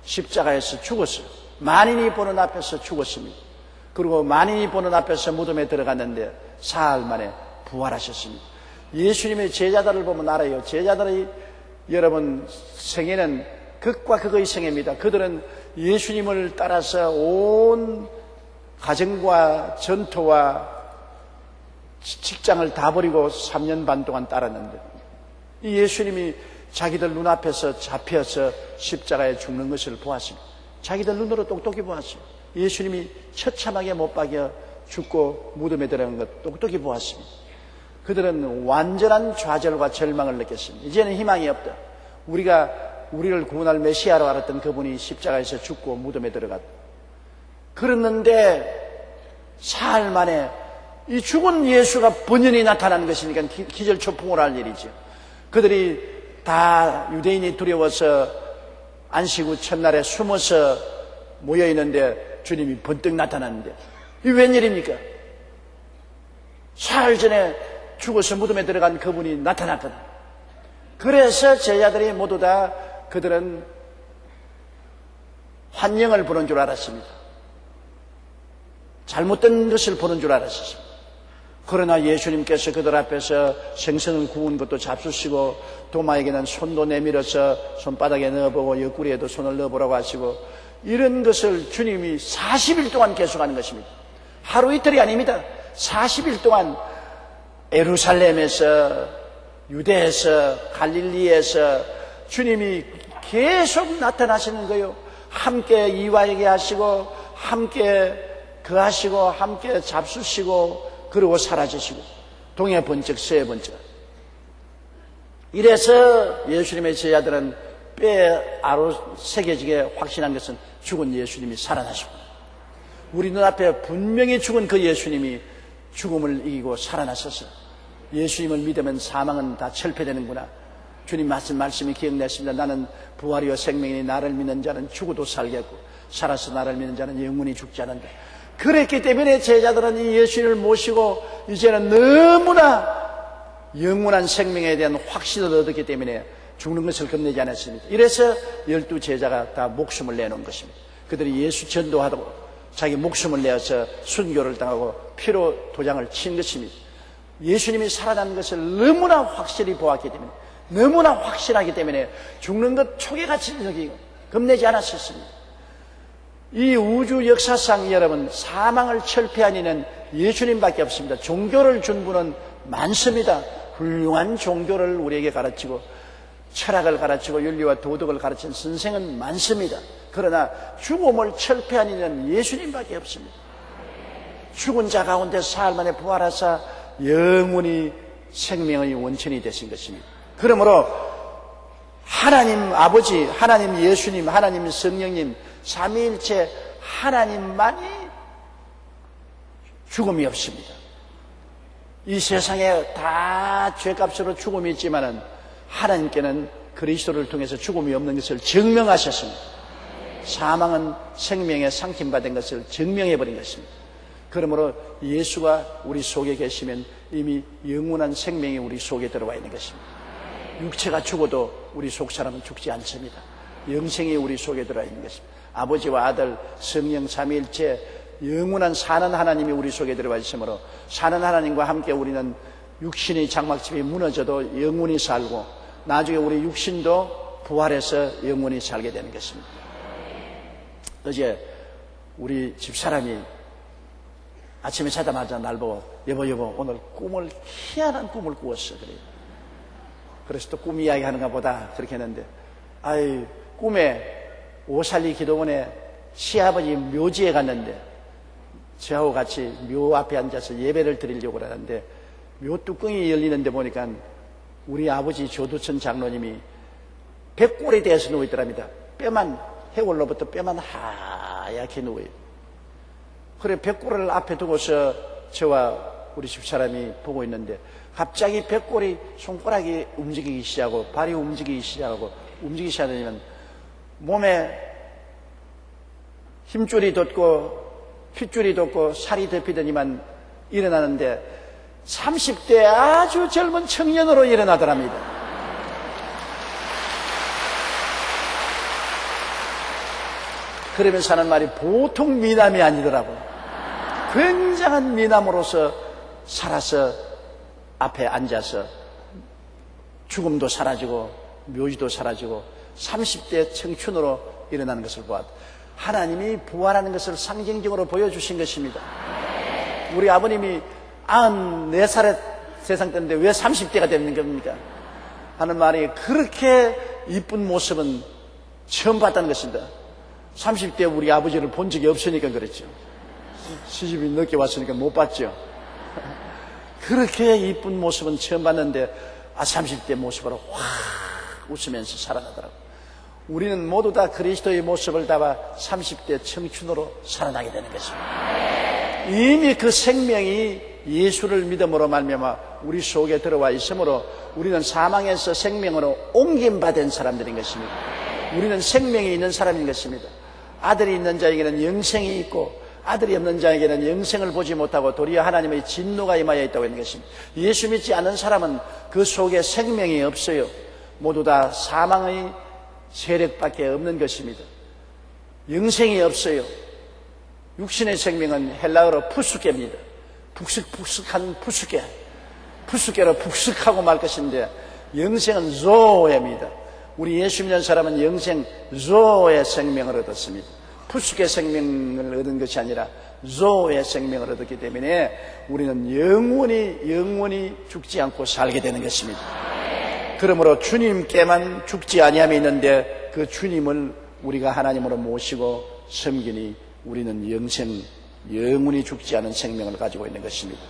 십자가에서 죽었어요. 만인이 보는 앞에서 죽었습니다. 그리고 만인이 보는 앞에서 무덤에 들어갔는데 사흘 만에 부활하셨습니다. 예수님의 제자들을 보면 알아요. 제자들의 여러분 생애는 극과 극의 생애입니다. 그들은 예수님을 따라서 온 가정과 전토와 직장을 다 버리고 3년 반 동안 따랐는데 이 예수님이 자기들 눈앞에서 잡혀서 십자가에 죽는 것을 보았습니다. 자기들 눈으로 똑똑히 보았어요. 예수님이 처참하게 못 박여 죽고 무덤에 들어간 것 똑똑히 보았습니다. 그들은 완전한 좌절과 절망을 느꼈습니다. 이제는 희망이 없다. 우리가 우리를 구원할 메시아로 알았던 그분이 십자가에서 죽고 무덤에 들어갔다. 그랬는데 사흘 만에 이 죽은 예수가 번연히 나타나는 것이니까 기절초풍을 할 일이죠. 그들이 다 유대인이 두려워서 안식 후 첫날에 숨어서 모여있는데 주님이 번뜩 나타났는데 이게 웬일입니까? 사흘 전에 죽어서 무덤에 들어간 그분이 나타났거든. 그래서 제자들이 모두 다 그들은 환영을 보는 줄 알았습니다. 잘못된 것을 보는 줄 알았습니다. 그러나 예수님께서 그들 앞에서 생선을 구운 것도 잡수시고 도마에게는 손도 내밀어서 손바닥에 넣어보고 옆구리에도 손을 넣어보라고 하시고 이런 것을 주님이 40일 동안 계속하는 것입니다. 하루 이틀이 아닙니다. 40일 동안 예루살렘에서 유대에서 갈릴리에서 주님이 계속 나타나시는 거예요. 함께 이와에게 하시고 함께 거하시고 함께 잡수시고 그리고 사라지시고 동해 번쩍 서해 번쩍. 이래서 예수님의 제자들은 뼈에 아로 새겨지게 확신한 것은 죽은 예수님이 살아나시고 우리 눈앞에 분명히 죽은 그 예수님이 죽음을 이기고 살아나셔서 예수님을 믿으면 사망은 다 철폐되는구나. 주님 말씀이 기억났습니다. 나는 부활이요 생명이니 나를 믿는 자는 죽어도 살겠고 살아서 나를 믿는 자는 영원히 죽지 않는다. 그랬기 때문에 제자들은 이 예수님을 모시고 이제는 너무나 영원한 생명에 대한 확신을 얻었기 때문에 죽는 것을 겁내지 않았습니다. 이래서 12 제자가 다 목숨을 내놓은 것입니다. 그들이 예수 전도하고 자기 목숨을 내어서 순교를 당하고 피로 도장을 친 것입니다. 예수님이 살아난 것을 너무나 확실히 보았기 때문에 너무나 확실하기 때문에 죽는 것 초계같이 여기고 겁내지 않았었습니다. 이 우주 역사상 여러분 사망을 철폐한 이는 예수님밖에 없습니다. 종교를 준 분은 많습니다. 훌륭한 종교를 우리에게 가르치고 철학을 가르치고 윤리와 도덕을 가르친 선생은 많습니다. 그러나 죽음을 철폐한 이는 예수님밖에 없습니다. 죽은 자 가운데 사흘 만에 부활하사 영원히 생명의 원천이 되신 것입니다. 그러므로 하나님 아버지, 하나님 예수님, 하나님 성령님 삼위일체 하나님만이 죽음이 없습니다. 이 세상에 다 죄값으로 죽음이 있지만은 하나님께는 그리스도를 통해서 죽음이 없는 것을 증명하셨습니다. 사망은 생명에 상침받은 것을 증명해버린 것입니다. 그러므로 예수가 우리 속에 계시면 이미 영원한 생명이 우리 속에 들어와 있는 것입니다. 육체가 죽어도 우리 속 사람은 죽지 않습니다. 영생이 우리 속에 들어와 있는 것입니다. 아버지와 아들, 성령 삼위일체 영원한 사는 하나님이 우리 속에 들어와 있으므로 사는 하나님과 함께 우리는 육신의 장막집이 무너져도 영원히 살고 나중에 우리 육신도 부활해서 영원히 살게 되는 것입니다. 어제 우리 집사람이 아침에 자자마자 날 보고 여보 오늘 희한한 꿈을 꾸었어. 그래서 또 꿈 이야기 하는가 보다 그렇게 했는데 꿈에 오살리 기도원에 시아버지 묘지에 갔는데 저하고 같이 묘 앞에 앉아서 예배를 드리려고 하는데 묘 뚜껑이 열리는데 보니까 우리 아버지 조두천 장로님이 백골에 대해서 누워있더랍니다. 뼈만 해골로부터 뼈만 하얗게 누워요. 그래 백골을 앞에 두고서 저와 우리 집사람이 보고 있는데 갑자기 배꼽이 손가락이 움직이기 시작하고 발이 움직이기 시작하면 몸에 힘줄이 돋고 핏줄이 돋고 살이 덮이더니만 일어나는데 30대 아주 젊은 청년으로 일어나더랍니다. 그러면서 하는 말이 보통 미남이 아니더라고요. 굉장한 미남으로서 살아서 앞에 앉아서 죽음도 사라지고 묘지도 사라지고 30대 청춘으로 일어나는 것을 보았다. 하나님이 부활하는 것을 상징적으로 보여주신 것입니다. 우리 아버님이 94살에 세상 떴는데 왜 30대가 되는 겁니까? 하는 말이 그렇게 이쁜 모습은 처음 봤다는 것입니다. 30대 우리 아버지를 본 적이 없으니까 그랬죠. 시집이 늦게 왔으니까 못 봤죠. 그렇게 이쁜 모습은 처음 봤는데 30대 모습으로 확 웃으면서 살아나더라고요. 우리는 모두 다 그리스도의 모습을 담아 30대 청춘으로 살아나게 되는 것입니다. 이미 그 생명이 예수를 믿음으로 말미암아 우리 속에 들어와 있으므로 우리는 사망에서 생명으로 옮김받은 사람들인 것입니다. 우리는 생명이 있는 사람인 것입니다. 아들이 있는 자에게는 영생이 있고 아들이 없는 자에게는 영생을 보지 못하고 도리어 하나님의 진노가 임하여 있다고 하는 것입니다. 예수 믿지 않는 사람은 그 속에 생명이 없어요. 모두 다 사망의 세력밖에 없는 것입니다. 영생이 없어요. 육신의 생명은 헬라어로 푸스케입니다. 푹석푹석한 푸스케. 푸스케로 푹석하고 말 것인데 영생은 조에입니다. 우리 예수 믿는 사람은 영생 조의 생명을 얻었습니다. 푸스케 생명을 얻은 것이 아니라 조의 생명을 얻었기 때문에 우리는 영원히 죽지 않고 살게 되는 것입니다. 그러므로 주님께만 죽지 아니함이 있는데 그 주님을 우리가 하나님으로 모시고 섬기니 우리는 영원히 죽지 않은 생명을 가지고 있는 것입니다.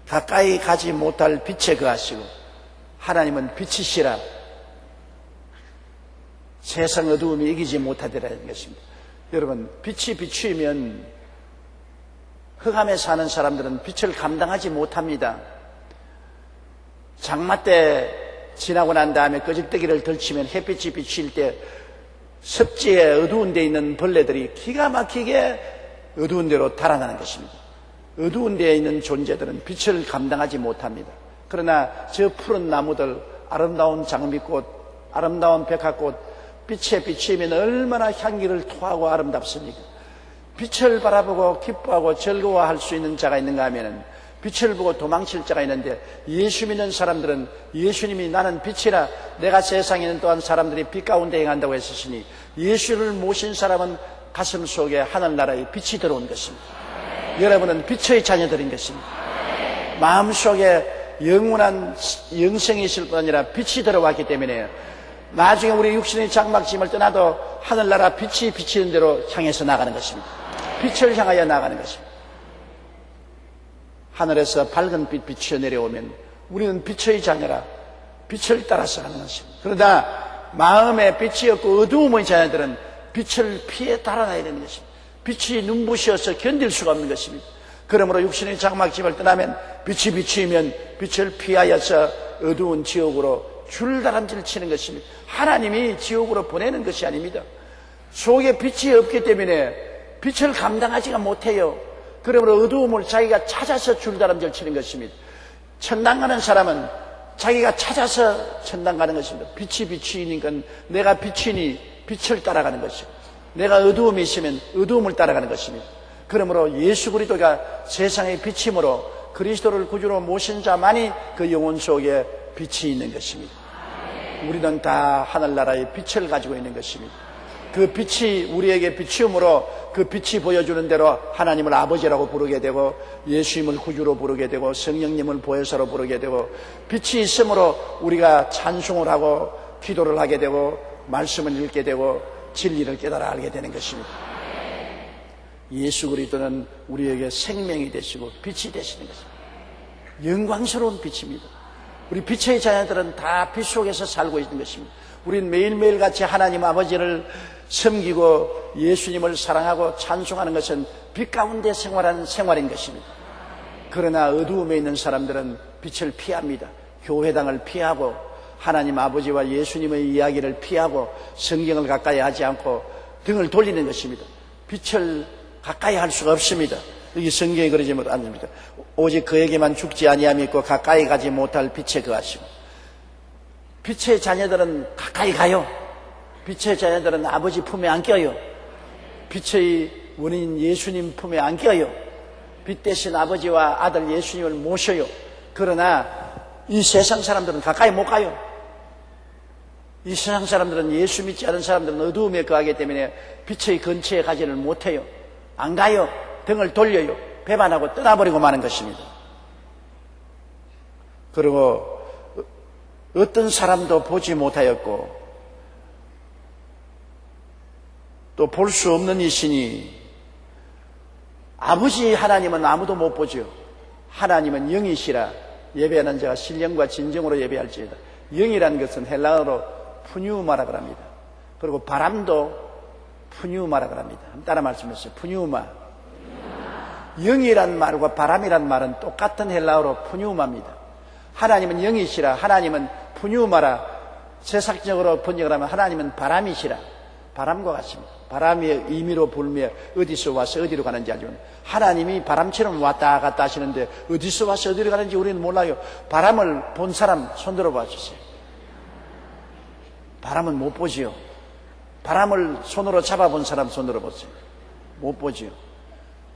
가까이 가지 못할 빛에 거하시고 하나님은 빛이시라 세상 어두움이 이기지 못하리라는 것입니다. 여러분, 빛이 비추이면 흑암에 사는 사람들은 빛을 감당하지 못합니다. 장마 때 지나고 난 다음에 끄적대기를 덜치면 햇빛이 비칠 때 습지에 어두운 데 있는 벌레들이 기가 막히게 어두운 데로 달아나는 것입니다. 어두운 데에 있는 존재들은 빛을 감당하지 못합니다. 그러나 저 푸른 나무들, 아름다운 장미꽃, 아름다운 백화꽃, 빛에 비치면 얼마나 향기를 토하고 아름답습니까? 빛을 바라보고 기뻐하고 즐거워할 수 있는 자가 있는가 하면은 빛을 보고 도망칠 자가 있는데 예수 믿는 사람들은 예수님이 나는 빛이라 내가 세상에 있는 또한 사람들이 빛 가운데 행한다고 했으시니 예수를 모신 사람은 가슴 속에 하늘나라의 빛이 들어온 것입니다. 여러분은 빛의 자녀들인 것입니다. 마음속에 영원한 영생이 있을 뿐 아니라 빛이 들어왔기 때문에 나중에 우리 육신의 장막짐을 떠나도 하늘나라 빛이 비치는 대로 향해서 나가는 것입니다. 빛을 향하여 나가는 것입니다. 하늘에서 밝은 빛 비치어 내려오면 우리는 빛의 자녀라 빛을 따라서 가는 것입니다. 그러나 마음에 빛이 없고 어두움의 자녀들은 빛을 피해 달아나야 되는 것입니다. 빛이 눈부셔서 견딜 수가 없는 것입니다. 그러므로 육신의 장막짐을 떠나면 빛이 비치면 빛을 피하여서 어두운 지옥으로 줄다람쥐를 치는 것입니다. 하나님이 지옥으로 보내는 것이 아닙니다. 속에 빛이 없기 때문에 빛을 감당하지가 못해요. 그러므로 어두움을 자기가 찾아서 줄다람쥐를 치는 것입니다. 천당 가는 사람은 자기가 찾아서 천당 가는 것입니다. 빛이 비치니까 내가 빛이니 빛을 따라가는 것이고 내가 어두움이 있으면 어두움을 따라가는 것입니다. 그러므로 예수 그리스도가 세상의 빛이므로 그리스도를 구주로 모신 자만이 그 영혼 속에 빛이 있는 것입니다. 우리는 다 하늘나라의 빛을 가지고 있는 것입니다. 그 빛이 우리에게 비치음으로 그 빛이 보여주는 대로 하나님을 아버지라고 부르게 되고 예수님을 구주로 부르게 되고 성령님을 보혜사로 부르게 되고 빛이 있으므로 우리가 찬송을 하고 기도를 하게 되고 말씀을 읽게 되고 진리를 깨달아 알게 되는 것입니다. 예수 그리스도는 우리에게 생명이 되시고 빛이 되시는 것입니다. 영광스러운 빛입니다. 우리 빛의 자녀들은 다 빛 속에서 살고 있는 것입니다. 우리는 매일매일 같이 하나님 아버지를 섬기고 예수님을 사랑하고 찬송하는 것은 빛 가운데 생활하는 생활인 것입니다. 그러나 어두움에 있는 사람들은 빛을 피합니다. 교회당을 피하고 하나님 아버지와 예수님의 이야기를 피하고 성경을 가까이 하지 않고 등을 돌리는 것입니다. 빛을 가까이 할 수가 없습니다. 여기 성경에 그러지 않습니다. 오직 그에게만 죽지 아니함이 있고 가까이 가지 못할 빛에 거하시고. 빛의 자녀들은 가까이 가요. 빛의 자녀들은 아버지 품에 안겨요. 빛의 원인 예수님 품에 안겨요. 빛 대신 아버지와 아들 예수님을 모셔요. 그러나 이 세상 사람들은 가까이 못 가요. 이 세상 사람들은 예수 믿지 않은 사람들은 어두움에 거하기 때문에 빛의 근처에 가지를 못해요. 안 가요. 등을 돌려요. 배반하고 떠나버리고 마는 것입니다. 그리고 어떤 사람도 보지 못하였고 또 볼 수 없는 이시니 아버지 하나님은 아무도 못 보죠. 하나님은 영이시라 예배하는 자가 신령과 진정으로 예배할지어다. 영이라는 것은 헬라어로 푸뉴마라고 합니다. 그리고 바람도 푸뉴마라고 합니다. 따라 말씀하세요. 푸뉴마. 영이란 말과 바람이란 말은 똑같은 헬라어로 푸뉴마입니다. 하나님은 영이시라, 하나님은 푸뉴마라. 세상적으로 번역을 하면 하나님은 바람이시라. 바람과 같습니다. 바람의 의미로 불며 어디서 와서 어디로 가는지 알지만 하나님이 바람처럼 왔다 갔다 하시는데 어디서 와서 어디로 가는지 우리는 몰라요. 바람을 본 사람 손들어 봐주세요. 바람은 못 보지요. 바람을 손으로 잡아본 사람 손들어 보세요. 못 보지요.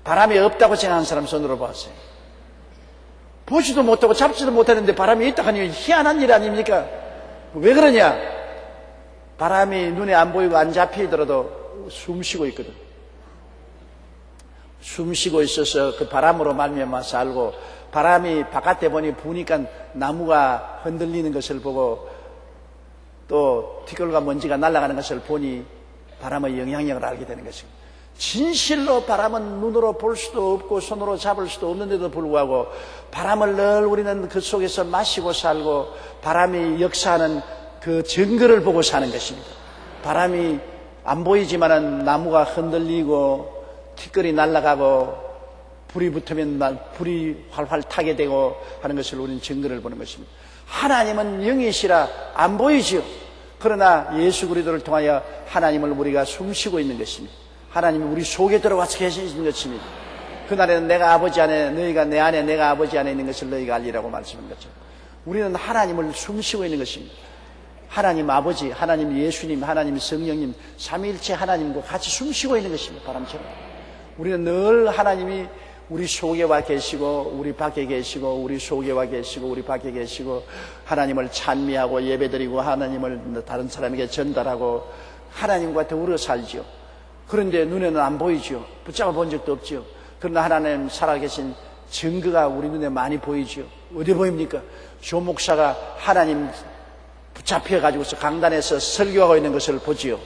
바람이 없다고 생각하는 사람 손들어 보세요. 보지도 못하고 잡지도 못하는데 바람이 있다 하니 희한한 일 아닙니까? 왜 그러냐? 바람이 눈에 안 보이고 안 잡히더라도 숨 쉬고 있거든. 숨 쉬고 있어서 그 바람으로 말미암아 살고, 바람이 바깥에 보니 부니까 나무가 흔들리는 것을 보고 또 티끌과 먼지가 날아가는 것을 보니 바람의 영향력을 알게 되는 것입니다. 진실로 바람은 눈으로 볼 수도 없고 손으로 잡을 수도 없는데도 불구하고 바람을 늘 우리는 그 속에서 마시고 살고 바람이 역사하는 그 증거를 보고 사는 것입니다. 바람이 안 보이지만은 나무가 흔들리고 티끌이 날아가고 불이 붙으면 불이 활활 타게 되고 하는 것을 우리는 증거를 보는 것입니다. 하나님은 영이시라 안 보이지요. 그러나 예수 그리스도를 통하여 하나님을 우리가 숨쉬고 있는 것입니다. 하나님이 우리 속에 들어와서 계시는 것입니다. 그날에는 내가 아버지 안에, 너희가 내 안에, 내가 아버지 안에 있는 것을 너희가 알리라고 말씀한 것처럼 우리는 하나님을 숨쉬고 있는 것입니다. 하나님 아버지, 하나님 예수님, 하나님 성령님, 삼위일체 하나님과 같이 숨쉬고 있는 것입니다. 바람처럼. 우리는 늘 하나님이 우리 속에 와 계시고 우리 밖에 계시고 우리 속에 와 계시고 우리 밖에 계시고 하나님을 찬미하고 예배드리고 하나님을 다른 사람에게 전달하고 하나님과 더불어 살지요. 그런데 눈에는 안 보이지요. 붙잡아 본 적도 없지요. 그러나 하나님 살아계신 증거가 우리 눈에 많이 보이지요. 어디 보입니까? 조 목사가 하나님 붙잡혀가지고서 강단에서 설교하고 있는 것을 보지요.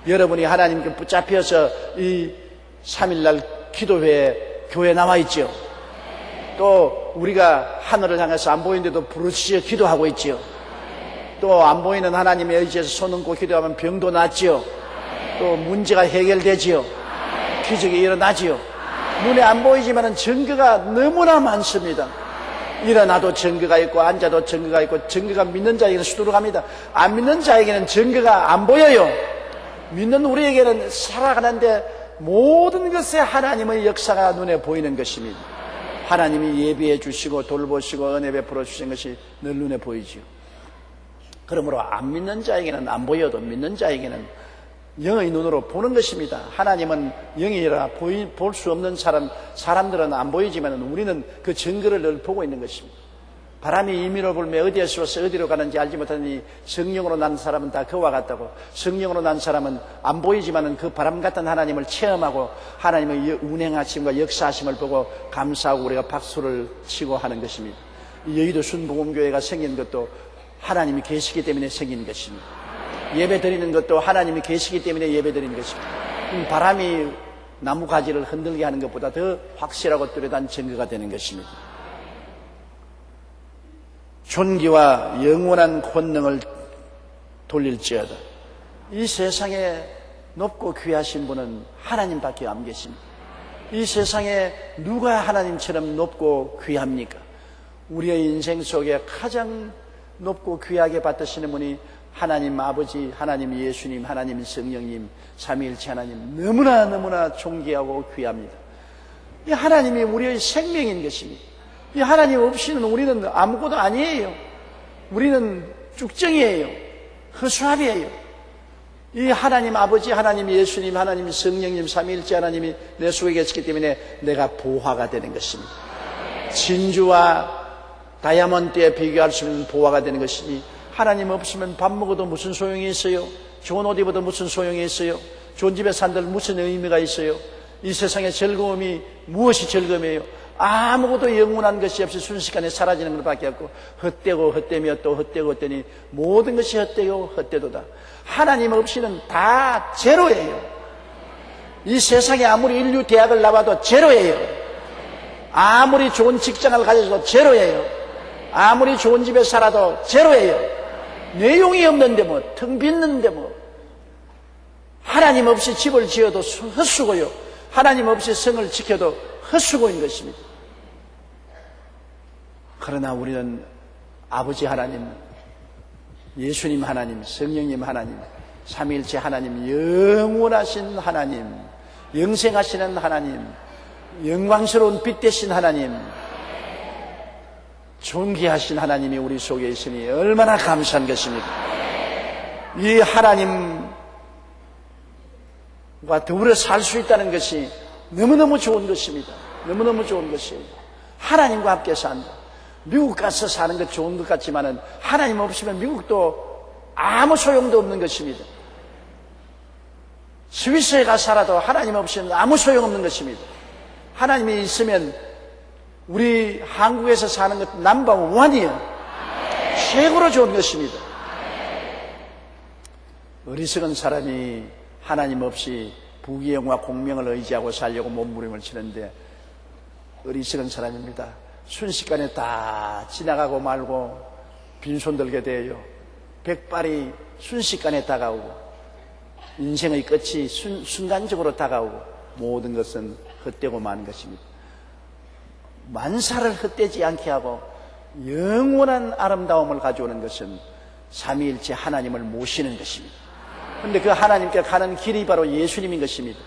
여러분이 하나님께 붙잡혀서 이 3일날 기도회에 교회에 나와 있지요. 또 우리가 하늘을 향해서 안 보이는데도 부르짖어 기도하고 있지요. 또 안 보이는 하나님의 의지에서 손 얹고 기도하면 병도 낫지요. 또 문제가 해결되지요. 기적이 일어나지요. 눈에 안 보이지만은 증거가 너무나 많습니다. 일어나도 증거가 있고 앉아도 증거가 있고 증거가 믿는 자에게는 수두룩합니다. 안 믿는 자에게는 증거가 안 보여요. 믿는 우리에게는 살아가는데 모든 것에 하나님의 역사가 눈에 보이는 것입니다. 하나님이 예비해 주시고 돌보시고 은혜 베풀어 주신 것이 늘 눈에 보이지요. 그러므로 안 믿는 자에게는 안 보여도 믿는 자에게는 영의 눈으로 보는 것입니다. 하나님은 영이라 볼 수 없는 사람들은 안 보이지만 우리는 그 증거를 늘 보고 있는 것입니다. 바람이 임의로 불며 어디에서 와서 어디로 가는지 알지 못하니 성령으로 난 사람은 다 그와 같다고. 성령으로 난 사람은 안 보이지만 그 바람 같은 하나님을 체험하고 하나님의 운행하심과 역사하심을 보고 감사하고 우리가 박수를 치고 하는 것입니다. 여의도 순복음교회가 생긴 것도 하나님이 계시기 때문에 생긴 것입니다. 예배 드리는 것도 하나님이 계시기 때문에 예배 드리는 것입니다. 바람이 나무 가지를 흔들게 하는 것보다 더 확실하고 뚜렷한 증거가 되는 것입니다. 존귀와 영원한 권능을 돌릴지어다. 이 세상에 높고 귀하신 분은 하나님밖에 안 계십니다. 이 세상에 누가 하나님처럼 높고 귀합니까? 우리의 인생 속에 가장 높고 귀하게 받으시는 분이 하나님 아버지, 하나님 예수님, 하나님 성령님, 삼위일체 하나님, 너무나 존귀하고 귀합니다. 이 하나님이 우리의 생명인 것입니다. 이 하나님 없이는 우리는 아무것도 아니에요. 우리는 쭉정이에요. 허수아비예요. 이 하나님 아버지, 하나님 예수님, 하나님 성령님, 삼위일체 하나님이 내 속에 계시기 때문에 내가 보화가 되는 것입니다. 진주와 다이아몬드에 비교할 수 없는 보화가 되는 것이니, 하나님 없으면 밥 먹어도 무슨 소용이 있어요? 좋은 옷 입어도 무슨 소용이 있어요? 좋은 집에 산들 무슨 의미가 있어요? 이 세상의 즐거움이 무엇이 즐거움이에요? 아무것도 영원한 것이 없이 순식간에 사라지는 것밖에 없고, 헛되고 헛되며 또 헛되고 헛되니 모든 것이 헛되고 헛되도다. 하나님 없이는 다 제로예요. 이 세상에 아무리 인류 대학을 나와도 제로예요. 아무리 좋은 직장을 가져도 제로예요. 아무리 좋은 집에 살아도 제로예요. 내용이 없는데 뭐, 텅 빈는데 뭐. 하나님 없이 집을 지어도 헛수고요. 하나님 없이 성을 지켜도 헛수고인 것입니다. 그러나 우리는 아버지 하나님, 예수님 하나님, 성령님 하나님, 삼위일체 하나님, 영원하신 하나님, 영생하시는 하나님, 영광스러운 빛 되신 하나님, 존귀하신 하나님이 우리 속에 있으니 얼마나 감사한 것입니까? 이 하나님과 더불어 살 수 있다는 것이 너무너무 좋은 것입니다. 너무너무 좋은 것입니다. 하나님과 함께 산다. 미국 가서 사는 것 좋은 것 같지만은 하나님 없으면 미국도 아무 소용도 없는 것입니다. 스위스에 가서 살아도 하나님 없이는 아무 소용없는 것입니다. 하나님이 있으면 우리 한국에서 사는 것 넘버 원이에요. 최고로 좋은 것입니다. 어리석은 사람이 하나님 없이 부귀영화 공명을 의지하고 살려고 몸부림을 치는데 어리석은 사람입니다. 순식간에 다 지나가고 말고 빈손 들게 돼요. 백발이 순식간에 다가오고 인생의 끝이 순간적으로 다가오고 모든 것은 헛되고 마는 것입니다. 만사를 헛되지 않게 하고 영원한 아름다움을 가져오는 것은 삼위일체 하나님을 모시는 것입니다. 그런데 그 하나님께 가는 길이 바로 예수님인 것입니다.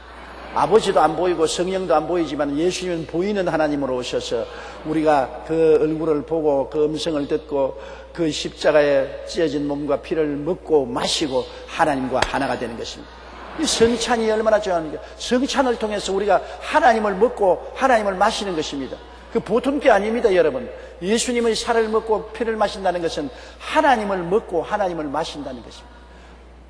아버지도 안 보이고 성령도 안 보이지만 예수님은 보이는 하나님으로 오셔서 우리가 그 얼굴을 보고 그 음성을 듣고 그 십자가에 찢어진 몸과 피를 먹고 마시고 하나님과 하나가 되는 것입니다. 이 성찬이 얼마나 중요합니까? 성찬을 통해서 우리가 하나님을 먹고 하나님을 마시는 것입니다. 그 보통 게 아닙니다, 여러분. 예수님의 살을 먹고 피를 마신다는 것은 하나님을 먹고 하나님을 마신다는 것입니다.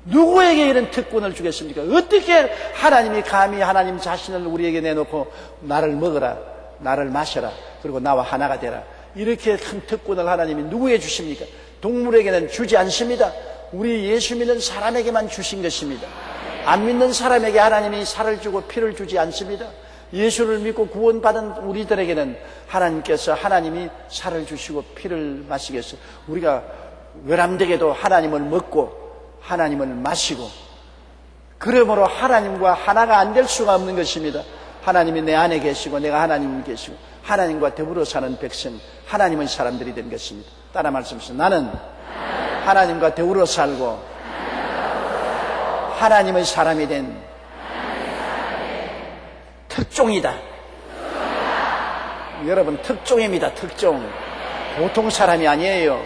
누구에게 이런 특권을 주겠습니까? 어떻게 하나님이 감히 하나님 자신을 우리에게 내놓고 나를 먹어라, 나를 마셔라, 그리고 나와 하나가 되라, 이렇게 큰 특권을 하나님이 누구에게 주십니까? 동물에게는 주지 않습니다. 우리 예수 믿는 사람에게만 주신 것입니다. 안 믿는 사람에게 하나님이 살을 주고 피를 주지 않습니다. 예수를 믿고 구원받은 우리들에게는 하나님께서 하나님이 살을 주시고 피를 마시겠어요. 우리가 외람되게도 하나님을 먹고 하나님을 마시고, 그러므로 하나님과 하나가 안 될 수가 없는 것입니다. 하나님이 내 안에 계시고 내가 하나님이 계시고 하나님과 더불어 사는 백성, 하나님의 사람들이 된 것입니다. 따라 말씀하시죠. 나는 하나님과 더불어 살고 하나님의 사람이 된 특종이다. 여러분, 특종입니다. 특종. 보통 사람이 아니에요.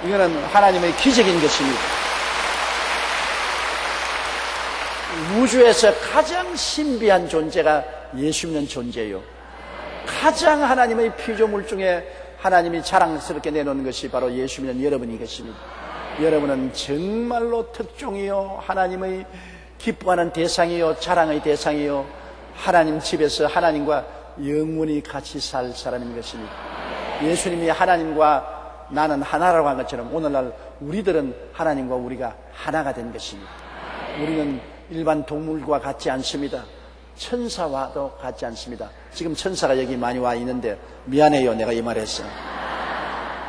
이거는 하나님의 기적인 것입니다. 우주에서 가장 신비한 존재가 예수 믿는 존재예요. 가장 하나님의 피조물 중에 하나님이 자랑스럽게 내놓는 것이 바로 예수 믿는 여러분이 것입니다. 여러분은 정말로 특종이요, 하나님의 기뻐하는 대상이요, 자랑의 대상이요, 하나님 집에서 하나님과 영원히 같이 살 사람인 것입니다. 예수님이 하나님과 나는 하나라고 한 것처럼 오늘날 우리들은 하나님과 우리가 하나가 된 것입니다. 우리는 일반 동물과 같지 않습니다. 천사와도 같지 않습니다. 지금 천사가 여기 많이 와 있는데 미안해요, 내가 이 말했어요.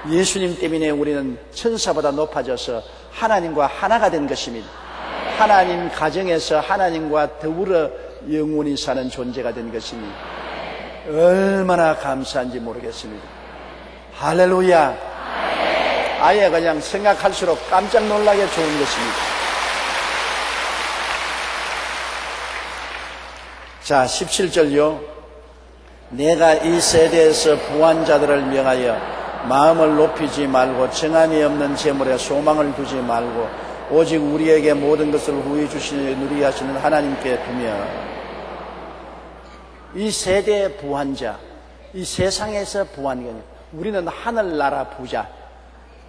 예수님 때문에 우리는 천사보다 높아져서 하나님과 하나가 된 것입니다. 하나님 가정에서 하나님과 더불어 영원히 사는 존재가 된 것이니 얼마나 감사한지 모르겠습니다. 할렐루야. 아예 그냥 생각할수록 깜짝 놀라게 좋은 것입니다. 자, 17절요. 내가 이 세대에서 부한 자들을 명하여 마음을 높이지 말고 정함이 없는 재물에 소망을 두지 말고 오직 우리에게 모든 것을 후히 주시니 누리게 하시는 하나님께 두며, 이 세대의 부한 자, 이 세상에서 부한 게 아니라 우리는 하늘나라 부자,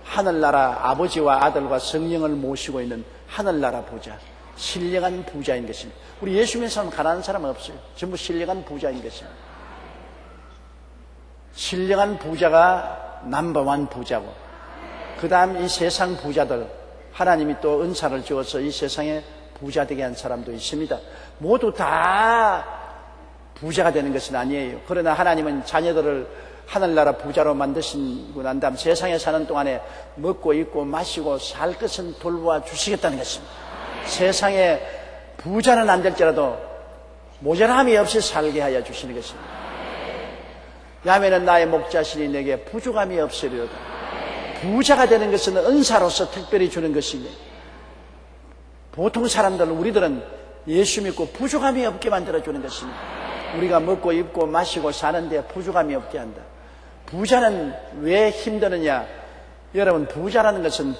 하늘나라 아버지와 아들과 성령을 모시고 있는 하늘나라 부자, 신령한 부자인 것입니다. 우리 예수 믿는 사람은 가난한 사람은 없어요. 전부 신령한 부자인 것입니다. 신령한 부자가 넘버원 부자고, 그 다음 이 세상 부자들, 하나님이 또 은사를 주어서 이 세상에 부자 되게 한 사람도 있습니다. 모두 다 부자가 되는 것은 아니에요. 그러나 하나님은 자녀들을 하늘나라 부자로 만드시고 난 다음 세상에 사는 동안에 먹고 입고 마시고 살 것은 돌보아 주시겠다는 것입니다. 세상에 부자는 안 될지라도 모자람이 없이 살게 하여 주시는 것입니다. 야매는 나의 목자시니 내게 부족함이 없으리로다. 부자가 되는 것은 은사로서 특별히 주는 것이니, 보통 사람들, 우리들은 예수 믿고 부족함이 없게 만들어주는 것입니다. 우리가 먹고 입고 마시고 사는데 부족함이 없게 한다. 부자는 왜 힘드느냐? 여러분, 부자라는 것은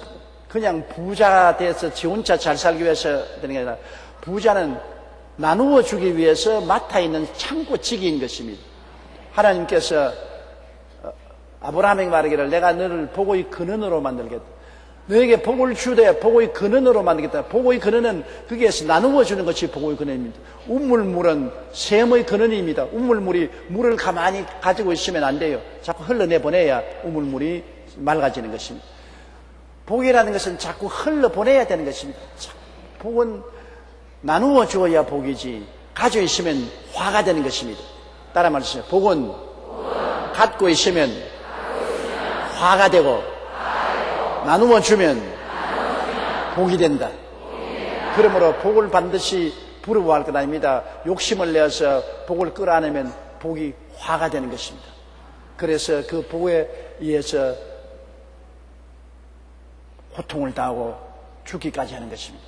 그냥 부자가 돼서 지 혼자 잘 살기 위해서 되는 게 아니라, 부자는 나누어 주기 위해서 맡아 있는 창고지기인 것입니다. 하나님께서 아브라함에게 말하기를 내가 너를 복의 근원으로 만들겠다. 너에게 복을 주되 복의 근원으로 만들겠다. 복의 근원은 거기에서 나누어 주는 것이 복의 근원입니다. 우물물은 샘의 근원입니다. 우물물이 물을 가만히 가지고 있으면 안 돼요. 자꾸 흘러내보내야 우물물이 맑아지는 것입니다. 복이라는 것은 자꾸 흘러보내야 되는 것입니다. 복은 나누어 주어야 복이지, 가지고 있으면 화가 되는 것입니다. 따라 말하세요. 복은 갖고 있으면 화가 되고 나누어 주면 복이 된다. 그러므로 복을 반드시 부러워할 것 아닙니다. 욕심을 내어서 복을 끌어안으면 복이 화가 되는 것입니다. 그래서 그 복에 의해서 고통을 당하고 죽기까지 하는 것입니다.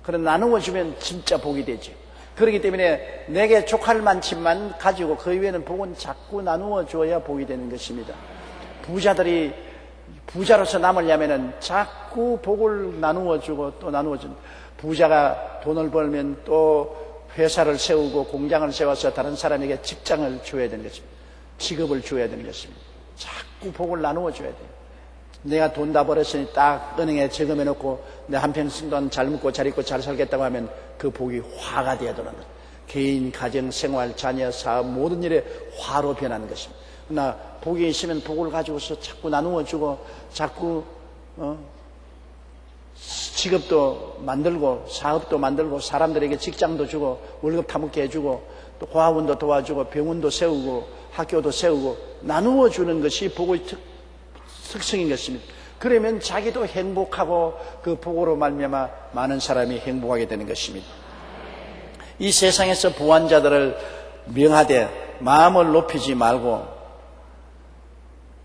그러나 나누어 주면 진짜 복이 되죠. 그렇기 때문에 내게 족할 만큼만 가지고 그 이외에는 복은 자꾸 나누어 줘야 복이 되는 것입니다. 부자들이 부자로서 남으려면은 자꾸 복을 나누어 주고 또 나누어 준, 부자가 돈을 벌면 또 회사를 세우고 공장을 세워서 다른 사람에게 직장을 줘야 되는 것입니다. 직업을 줘야 되는 것입니다. 자꾸 복을 나누어 줘야 돼요. 내가 돈 다 벌었으니 딱 은행에 저금해 놓고 내 한평생 동안 잘 먹고 잘 입고 잘 살겠다고 하면 그 복이 화가 되어도록 개인, 가정, 생활, 자녀, 사업 모든 일에 화로 변하는 것입니다. 그러나 복이 있으면 복을 가지고서 자꾸 나누어 주고 자꾸 직업도 만들고 사업도 만들고 사람들에게 직장도 주고 월급 타먹게 해주고 또 고아원도 도와주고 병원도 세우고 학교도 세우고 나누어 주는 것이 복의 특성인 것입니다. 그러면 자기도 행복하고 그 복으로 말미암아 많은 사람이 행복하게 되는 것입니다. 이 세상에서 부한 자들을 명하되 마음을 높이지 말고,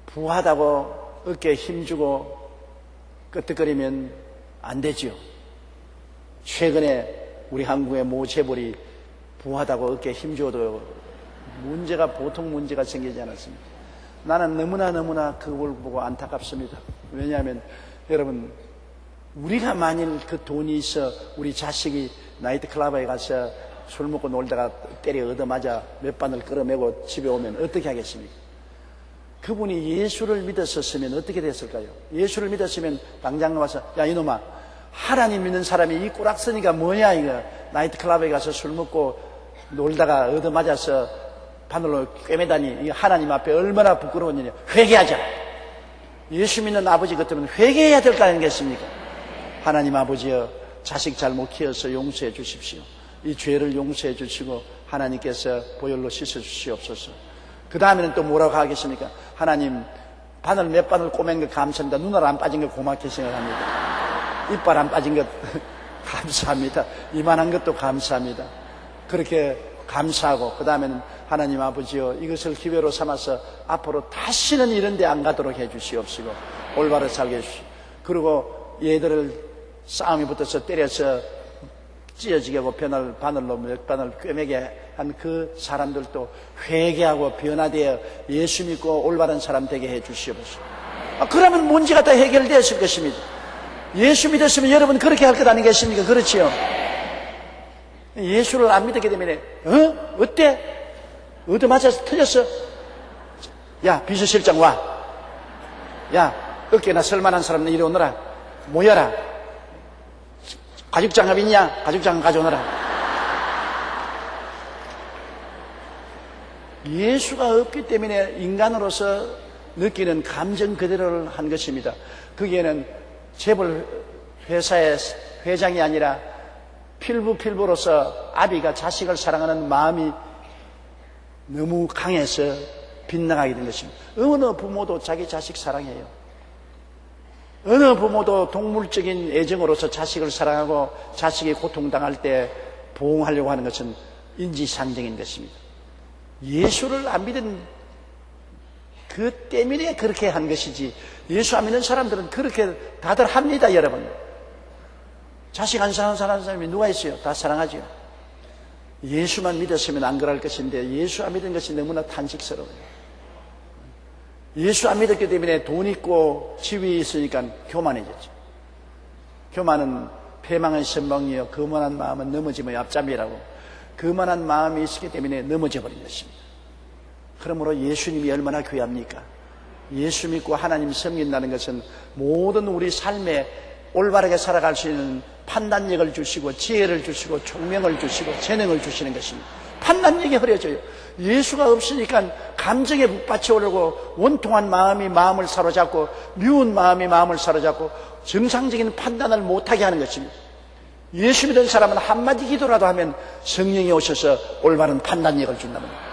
부하다고 어깨에 힘주고 끄떡거리면 안 되지요. 최근에 우리 한국의 모 재벌이 부하다고 어깨에 힘줘도 문제가, 보통 문제가 생기지 않았습니다. 나는 너무나 그걸 보고 안타깝습니다. 왜냐하면 여러분, 우리가 만일 그 돈이 있어 우리 자식이 나이트클럽에 가서 술 먹고 놀다가 때려 얻어맞아 몇 바늘 끌어매고 집에 오면 어떻게 하겠습니까? 그분이 예수를 믿었었으면 어떻게 됐을까요? 예수를 믿었으면 당장 와서, 야 이놈아, 하나님 믿는 사람이 이 꼬락서니가 뭐냐 이거, 나이트클럽에 가서 술 먹고 놀다가 얻어맞아서 바늘로 꿰매다니 하나님 앞에 얼마나 부끄러운 일이냐. 회개하자. 예수 믿는 아버지 같으면 회개해야 될 거 아니겠습니까? 하나님 아버지여, 자식 잘못 키워서 용서해 주십시오. 이 죄를 용서해 주시고 하나님께서 보혈로 씻어 주시옵소서. 그 다음에는 또 뭐라고 하겠습니까? 하나님, 바늘 몇 바늘 꼬맨 거 감사합니다. 눈알 안 빠진 거 고맙게 생각합니다. 이빨 안 빠진 것 감사합니다. 이만한 것도 감사합니다. 그렇게 감사하고, 그 다음에는 하나님 아버지여, 이것을 기회로 삼아서 앞으로 다시는 이런 데 안 가도록 해 주시옵시고, 올바로 살게 해주시고, 그리고 얘들을 싸움이 붙어서 때려서 찢어지게 하고 바늘로 몇 바늘 꿰매게 한 그 사람들도 회개하고 변화되어 예수 믿고 올바른 사람 되게 해 주시옵소서. 그러면 문제가 다 해결되었을 것입니다. 예수 믿었으면 여러분 그렇게 할 것 아니겠습니까? 그렇지요? 예수를 안 믿었기 때문에 어때? 얻어맞아서 터졌어? 야, 비서실장 와. 야, 어깨나 설만한 사람들 이리 오너라. 모여라. 가죽장갑 있냐? 가죽장갑 가져오너라. 예수가 없기 때문에 인간으로서 느끼는 감정 그대로를 한 것입니다. 거기에는 재벌 회사의 회장이 아니라 필부로서 아비가 자식을 사랑하는 마음이 너무 강해서 빗나가게 된 것입니다. 어느 부모도 자기 자식 사랑해요. 어느 부모도 동물적인 애정으로서 자식을 사랑하고 자식이 고통당할 때 보호하려고 하는 것은 인지상정인 것입니다. 예수를 안 믿은 그 때문에 그렇게 한 것이지, 예수 안 믿는 사람들은 그렇게 다들 합니다, 여러분. 자식 안 사랑하는 사람이 누가 있어요? 다 사랑하죠. 예수만 믿었으면 안 그럴 것인데 예수 안 믿은 것이 너무나 탄식스러워요. 예수 안 믿었기 때문에 돈 있고 지위 있으니까 교만해졌죠. 교만은 패망의 선봉이요, 거만한 마음은 넘어지면 앞잡이라고. 거만한 마음이 있었기 때문에 넘어져 버린 것입니다. 그러므로 예수님이 얼마나 귀합니까? 예수 믿고 하나님 섬긴다는 것은 모든 우리 삶에 올바르게 살아갈 수 있는 판단력을 주시고 지혜를 주시고 총명을 주시고 재능을 주시는 것입니다. 판단력이 흐려져요. 예수가 없으니까 감정에 북받쳐 오르고 원통한 마음이 마음을 사로잡고 미운 마음이 마음을 사로잡고 정상적인 판단을 못하게 하는 것입니다. 예수 믿은 사람은 한마디 기도라도 하면 성령이 오셔서 올바른 판단력을 준다는 거예요.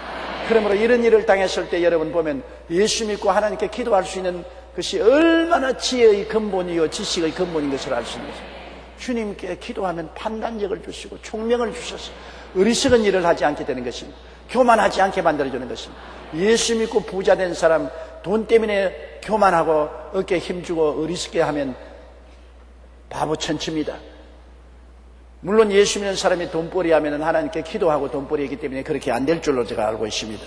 그러므로 이런 일을 당했을 때 여러분 보면 예수 믿고 하나님께 기도할 수 있는 것이 얼마나 지혜의 근본이요 지식의 근본인 것을 알 수 있는 것입니다. 주님께 기도하면 판단력을 주시고 총명을 주셔서 어리석은 일을 하지 않게 되는 것입니다. 교만하지 않게 만들어주는 것입니다. 예수 믿고 부자 된 사람 돈 때문에 교만하고 어깨에 힘주고 어리석게 하면 바보 천치입니다. 물론 예수 믿는 사람이 돈벌이 하면 하나님께 기도하고 돈벌이이기 때문에 그렇게 안 될 줄로 제가 알고 있습니다.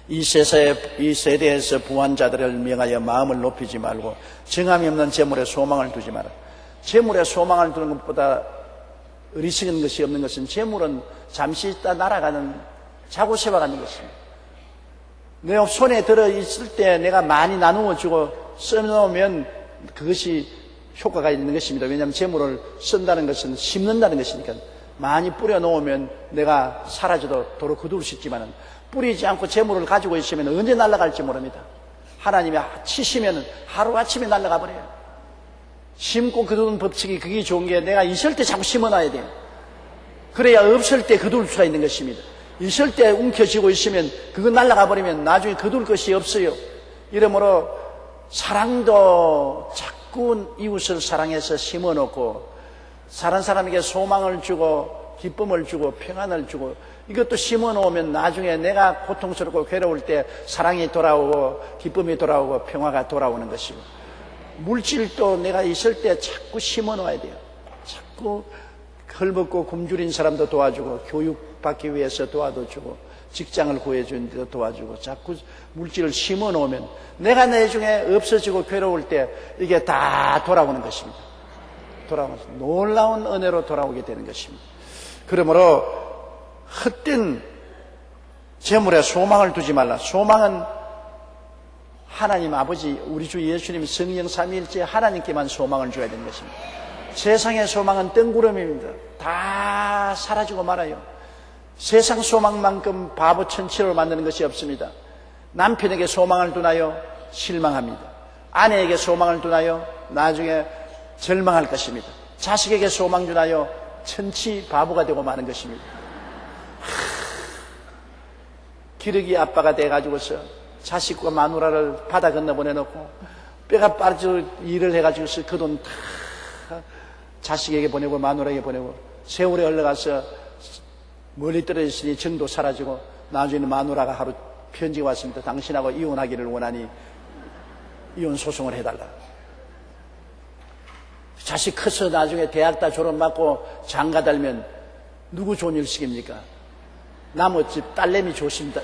이 세대에서 부한 자들을 명하여 마음을 높이지 말고 정함이 없는 재물에 소망을 두지 마라. 재물에 소망을 두는 것보다 어리석은 것이 없는 것은 재물은 잠시 있다 날아가는 자구새와 같은 것입니다. 내 손에 들어 있을 때 내가 많이 나누어 주고 써놓으면 그것이 효과가 있는 것입니다. 왜냐하면 재물을 쓴다는 것은 심는다는 것이니까. 많이 뿌려 놓으면 내가 사라져도 도로 거둘 수 있지만 뿌리지 않고 재물을 가지고 있으면 언제 날아갈지 모릅니다. 하나님이 치시면 하루아침에 날아가 버려요. 심고 거두는 법칙이 그게 좋은 게 내가 있을 때 자꾸 심어놔야 돼요. 그래야 없을 때 거둘 수가 있는 것입니다. 있을 때 움켜쥐고 있으면 그거 날아가 버리면 나중에 거둘 것이 없어요. 이러므로 사랑도 자꾸 이웃을 사랑해서 심어놓고 다른 사람에게 소망을 주고 기쁨을 주고 평안을 주고 이것도 심어놓으면 나중에 내가 고통스럽고 괴로울 때 사랑이 돌아오고 기쁨이 돌아오고 평화가 돌아오는 것이고 물질도 내가 있을 때 자꾸 심어놓아야 돼요. 자꾸 헐벗고 굶주린 사람도 도와주고 교육받기 위해서 도와주고 직장을 구해주는 데도 도와주고 자꾸 물질을 심어놓으면 내가 나중에 없어지고 괴로울 때 이게 다 돌아오는 것입니다. 돌아오면서 놀라운 은혜로 돌아오게 되는 것입니다. 그러므로 헛된 재물에 소망을 두지 말라. 소망은 하나님 아버지 우리 주 예수님 성령 삼위일체 하나님께만 소망을 줘야 되는 것입니다. 세상의 소망은 뜬구름입니다. 다 사라지고 말아요. 세상 소망만큼 바보 천치로 만드는 것이 없습니다. 남편에게 소망을 두나요? 실망합니다. 아내에게 소망을 두나요? 나중에 절망할 것입니다. 자식에게 소망 주나요? 천치 바보가 되고 마는 것입니다. 기러기 아빠가 돼가지고서 자식과 마누라를 바다 건너 보내놓고 뼈가 빠져 일을 해가지고서 그 돈 다 자식에게 보내고 마누라에게 보내고 세월에 흘러가서 멀리 떨어졌으니 정도 사라지고 나중에는 마누라가 하루 편지가 왔습니다. 당신하고 이혼하기를 원하니 이혼 소송을 해달라. 자식 커서 나중에 대학 다 졸업받고 장가 달면 누구 좋은 일 시킵니까? 나머집 딸내미 좋은 시입니다.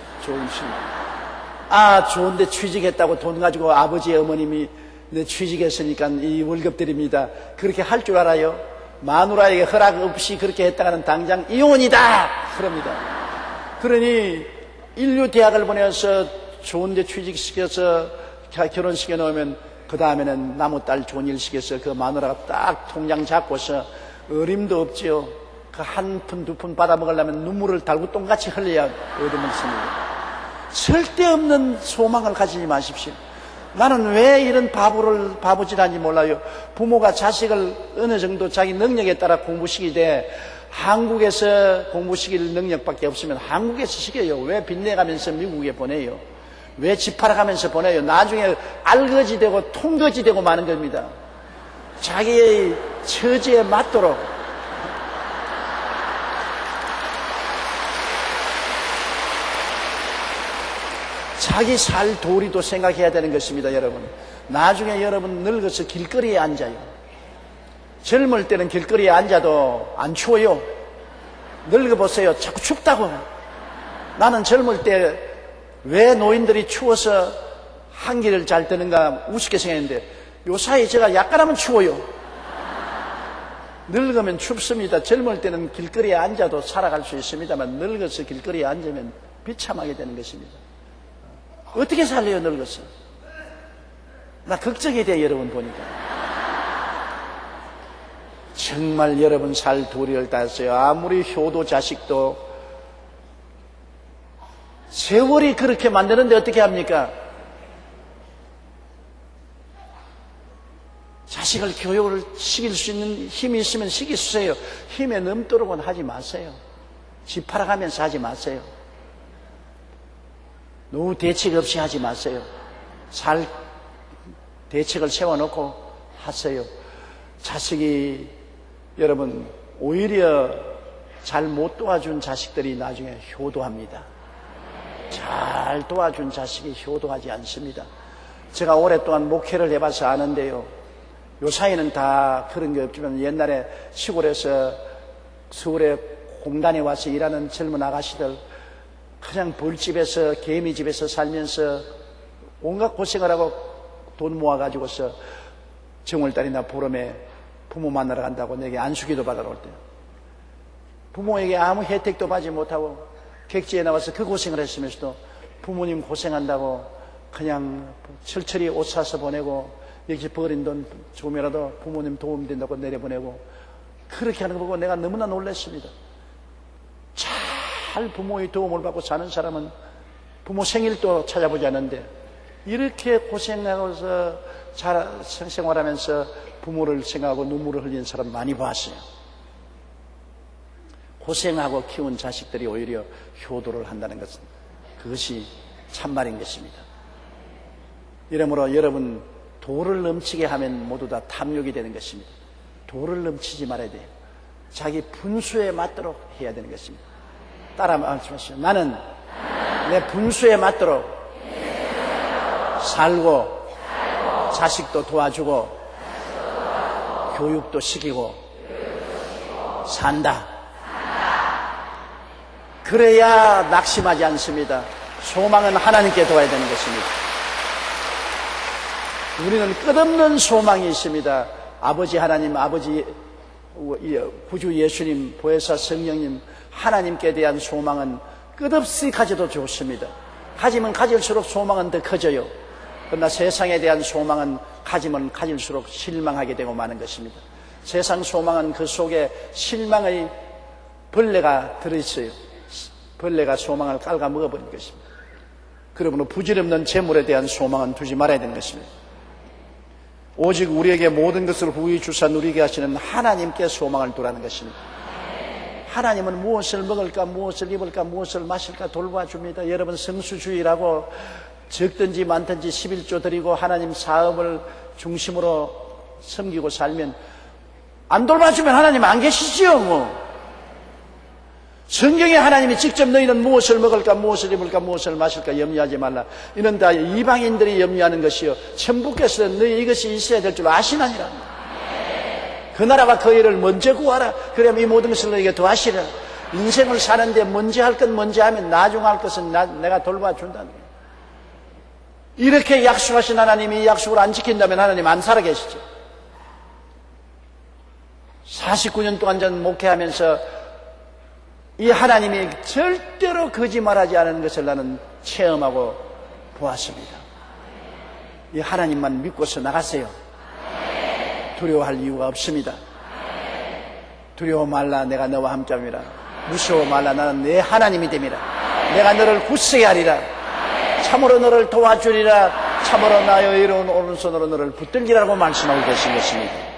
좋은데 취직했다고 돈 가지고 아버지 어머님이 내 취직했으니까 이 월급 드립니다. 그렇게 할 줄 알아요? 마누라에게 허락 없이 그렇게 했다가는 당장 이혼이다! 그럽니다. 그러니 인류 대학을 보내서 좋은데 취직시켜서 결혼시켜 놓으면 그 다음에는 나무 딸 좋은 일 시켜서 그 마누라가 딱 통장 잡고서 어림도 없지요. 그 한 푼 두 푼 받아 먹으려면 눈물을 달고 똥같이 흘려야 얻어먹습니다. 쓸데없는 소망을 가지지 마십시오. 나는 왜 이런 바보질하는지 몰라요. 부모가 자식을 어느 정도 자기 능력에 따라 공부시키되 한국에서 공부시킬 능력밖에 없으면 한국에서 시켜요. 왜 빚내가면서 미국에 보내요? 왜 집 팔아가면서 보내요? 나중에 알거지 되고 통거지 되고 마는 겁니다. 자기의 처지에 맞도록 자기 살 도리도 생각해야 되는 것입니다, 여러분. 나중에 여러분 늙어서 길거리에 앉아요. 젊을 때는 길거리에 앉아도 안 추워요. 늙어보세요. 자꾸 춥다고. 나는 젊을 때 왜 노인들이 추워서 한기를 잘 뜨는가 우습게 생각했는데 요사이 제가 약간하면 추워요. 늙으면 춥습니다. 젊을 때는 길거리에 앉아도 살아갈 수 있습니다만 늙어서 길거리에 앉으면 비참하게 되는 것입니다. 어떻게 살려요, 늙어서? 나 걱정이 돼, 여러분 보니까. 정말 여러분 살 도리를 다했어요. 아무리 효도 자식도 세월이 그렇게 만드는데 어떻게 합니까? 자식을 교육을 시킬 수 있는 힘이 있으면 시키세요. 힘에 넘도록은 하지 마세요. 집 팔아가면서 하지 마세요. 노후 대책 없이 하지 마세요. 살 대책을 세워놓고 하세요. 자식이 여러분 오히려 잘 못 도와준 자식들이 나중에 효도합니다. 잘 도와준 자식이 효도하지 않습니다. 제가 오랫동안 목회를 해봐서 아는데요. 요사이는 다 그런 게 없지만 옛날에 시골에서 서울에 공단에 와서 일하는 젊은 아가씨들 그냥 벌집에서 개미집에서 살면서 온갖 고생을 하고 돈 모아가지고서 정월달이나 보름에 부모 만나러 간다고 내게 안수기도 받아러 올 때 부모에게 아무 혜택도 받지 못하고 객지에 나와서 그 고생을 했으면서도 부모님 고생한다고 그냥 철철히 옷 사서 보내고 여기 버린 돈 조금이라도 부모님 도움 된다고 내려보내고 그렇게 하는 거 보고 내가 너무나 놀랐습니다. 잘 부모의 도움을 받고 사는 사람은 부모 생일도 찾아보지 않는데 이렇게 고생하고서 잘 생활하면서 부모를 생각하고 눈물을 흘리는 사람 많이 봤어요. 고생하고 키운 자식들이 오히려 효도를 한다는 것은 그것이 참말인 것입니다. 이러므로 여러분 도를 넘치게 하면 모두 다 탐욕이 되는 것입니다. 도를 넘치지 말아야 돼요. 자기 분수에 맞도록 해야 되는 것입니다. 따라 말씀하시죠. 나는 내 분수에 맞도록 살고 자식도 도와주고 교육도 시키고 산다. 그래야 낙심하지 않습니다. 소망은 하나님께 도와야 되는 것입니다. 우리는 끝없는 소망이 있습니다. 아버지 하나님, 아버지 구주 예수님, 보혜사 성령님, 하나님께 대한 소망은 끝없이 가져도 좋습니다. 가지면 가질수록 소망은 더 커져요. 그러나 세상에 대한 소망은 가지면 가질수록 실망하게 되고 마는 것입니다. 세상 소망은 그 속에 실망의 벌레가 들어있어요. 벌레가 소망을 깔아 먹어버린 것입니다. 그러므로 부질없는 재물에 대한 소망은 두지 말아야 되는 것입니다. 오직 우리에게 모든 것을 후히 주사 누리게 하시는 하나님께 소망을 두라는 것입니다. 하나님은 무엇을 먹을까, 무엇을 입을까, 무엇을 마실까 돌봐줍니다. 여러분 성수주의라고 적든지 많든지 11조 드리고 하나님 사업을 중심으로 섬기고 살면 안 돌봐주면 하나님 안 계시지요. 뭐 성경에 하나님이 직접 너희는 무엇을 먹을까, 무엇을 입을까, 무엇을 마실까 염려하지 말라. 이는 다 이방인들이 염려하는 것이요 천부께서는 너희 이것이 있어야 될 줄 아시나니라. 그 나라와 그 일을 먼저 구하라. 그러면 이 모든 것을 너희에게 더하시리라. 인생을 사는데 먼저 할 건 먼저 하면 나중 할 것은 내가 돌봐준다는 거예요. 이렇게 약속하신 하나님이 이 약속을 안 지킨다면 하나님 안 살아계시죠. 49년 동안 전 목회하면서 이 하나님이 절대로 거짓말하지 않은 것을 나는 체험하고 보았습니다. 이 하나님만 믿고서 나가세요. 두려워할 이유가 없습니다. 두려워 말라, 내가 너와 함께함이라. 무서워 말라, 나는 내 하나님이 됨이라. 내가 너를 굳세게 하리라. 참으로 너를 도와주리라. 참으로 나의 이로운 오른손으로 너를 붙들기라고 말씀하고 계신 것입니다.